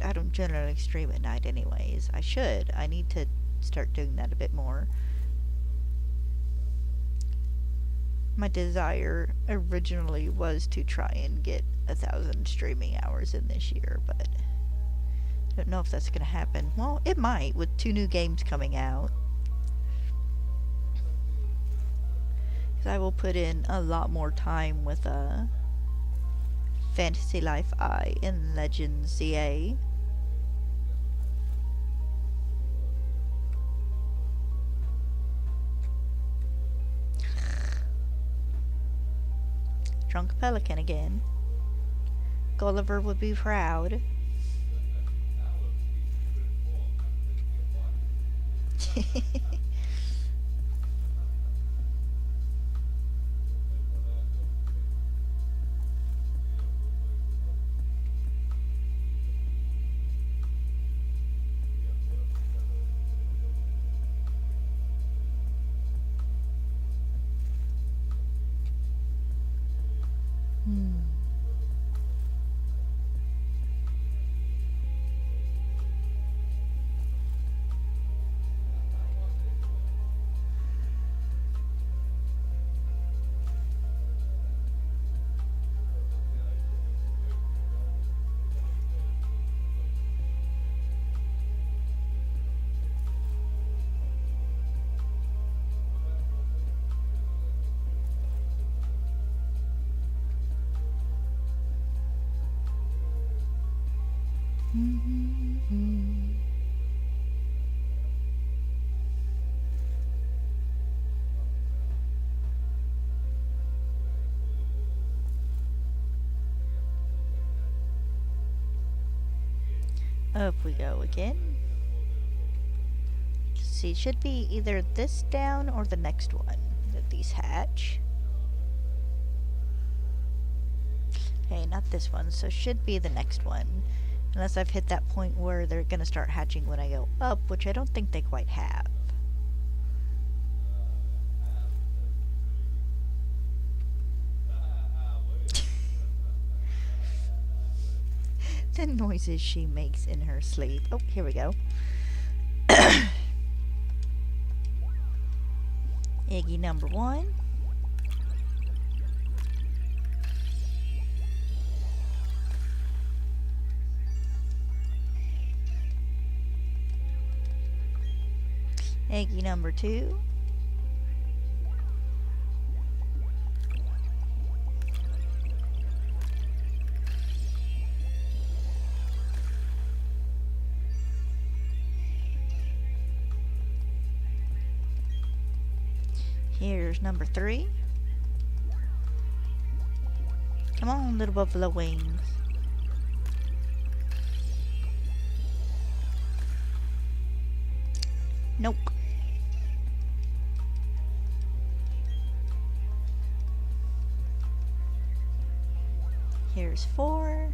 I don't generally stream at night anyways. I should. I need to start doing that a bit more. My desire originally was to try and get 1,000 streaming hours in this year, but I don't know if that's gonna happen. Well, it might, with 2 new games coming out. Because I will put in a lot more time with Fantasy Life I and Legends ZA. Drunk Pelican again. Gulliver would be proud. Up we go again. Let's see, it should be either this down or the next one that these hatch. Okay, not this one, so should be the next one. Unless I've hit that point where they're gonna start hatching when I go up, which I don't think they quite have. The noises she makes in her sleep. Oh, here we go. Eggy number 1. Eggy number 2. Here's number 3. Come on, little buffalo wings. Nope. Here's 4.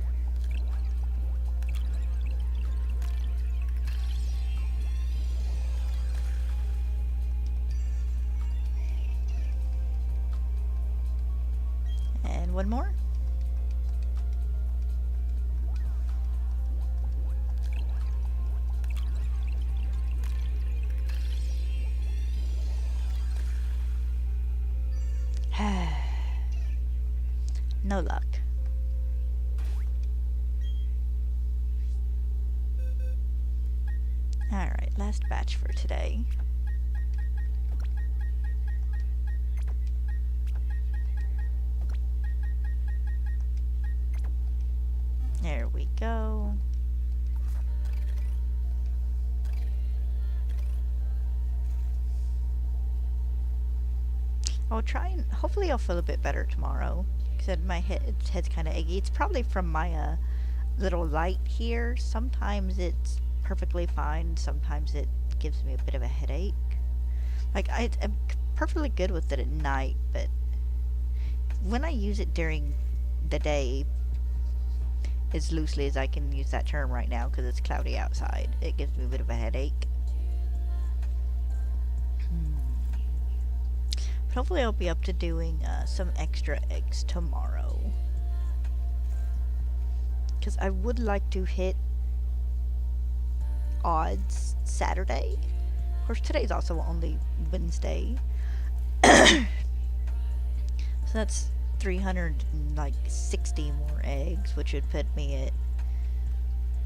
And 1 more. No luck. Alright, last batch for today. There we go. I'll try and hopefully I'll feel a bit better tomorrow. Because my head's kind of achy. It's probably from my little light here. Sometimes it's perfectly fine. Sometimes it gives me a bit of a headache. Like I'm perfectly good with it at night, but when I use it during the day, as loosely as I can use that term right now because it's cloudy outside, it gives me a bit of a headache. But hopefully I'll be up to doing some extra eggs tomorrow. Because I would like to hit odds Saturday. Of course, today's also only Wednesday. So that's 360 more eggs, which would put me at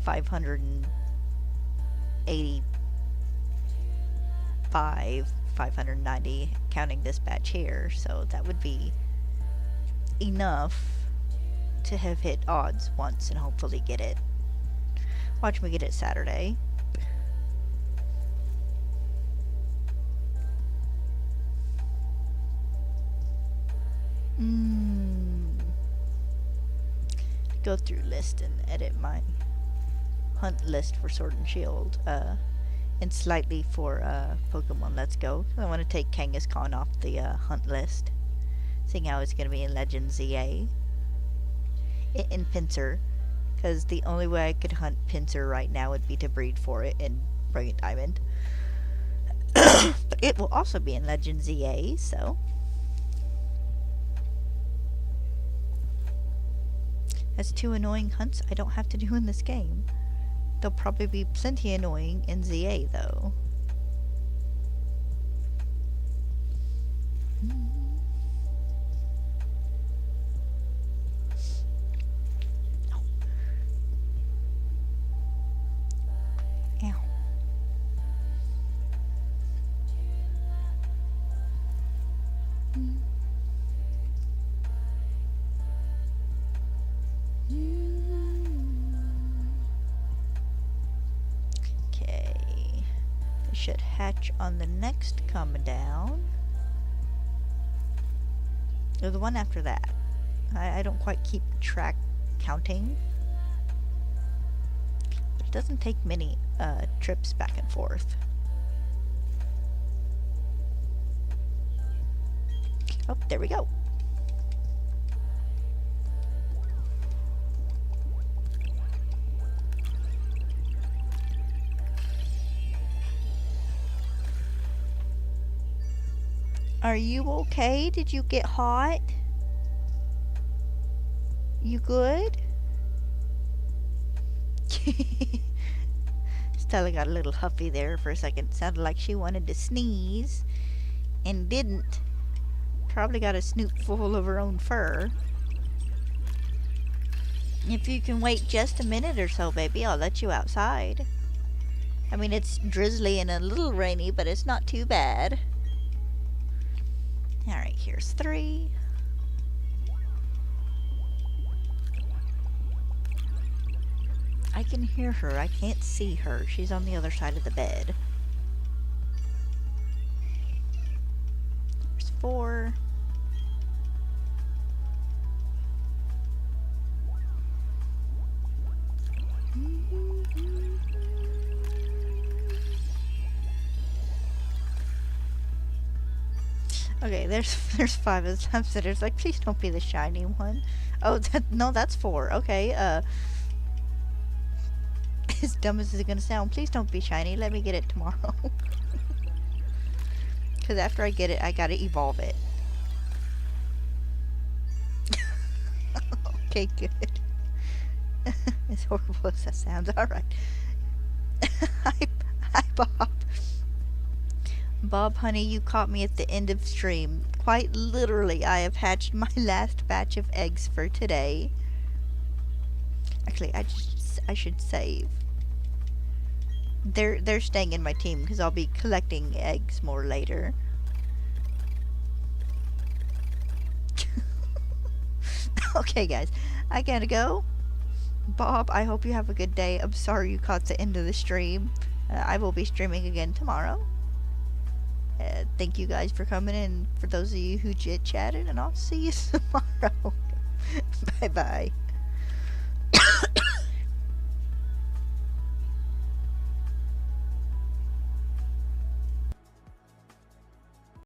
585, 590, counting this batch here. So that would be enough to have hit odds once and hopefully get it. Watch me get it Saturday. Go through list and edit my hunt list for Sword and Shield, and slightly for Pokemon Let's Go. I want to take Kangaskhan off the hunt list, seeing how it's going to be in Legend ZA. In Pinsir, because the only way I could hunt Pinsir right now would be to breed for it in Brilliant Diamond. But it will also be in Legend ZA, so that's 2 annoying hunts I don't have to do in this game. They'll probably be plenty annoying in ZA, though. Ow. Okay. They should hatch on the next come down. Or the one after that. I don't quite keep track counting. But it doesn't take many trips back and forth. Oh, there we go. Are you okay? Did you get hot? You good? Stella got a little huffy there for a second. Sounded like she wanted to sneeze and didn't. Probably got a snoot full of her own fur. If you can wait just a minute or so, baby, I'll let you outside. I mean, it's drizzly and a little rainy, but it's not too bad. Alright, here's 3. I can hear her. I can't see her. She's on the other side of the bed. There's 4. Okay, there's 5 of them, so there's like, please don't be the shiny one. Oh, no, that's 4. Okay, as dumb as it's gonna sound, please don't be shiny. Let me get it tomorrow. Because after I get it, I gotta evolve it. Okay, good. As horrible as that sounds. Alright. Hi, Bob. Bob, honey, you caught me at the end of stream. Quite literally, I have hatched my last batch of eggs for today. Actually, I should save. They're staying in my team because I'll be collecting eggs more later. Okay, guys, I gotta go. Bob, I hope you have a good day. I'm sorry you caught the end of the stream. I will be streaming again tomorrow. Thank you guys for coming in, for those of you who chit-chatted, and I'll see you tomorrow. Bye-bye.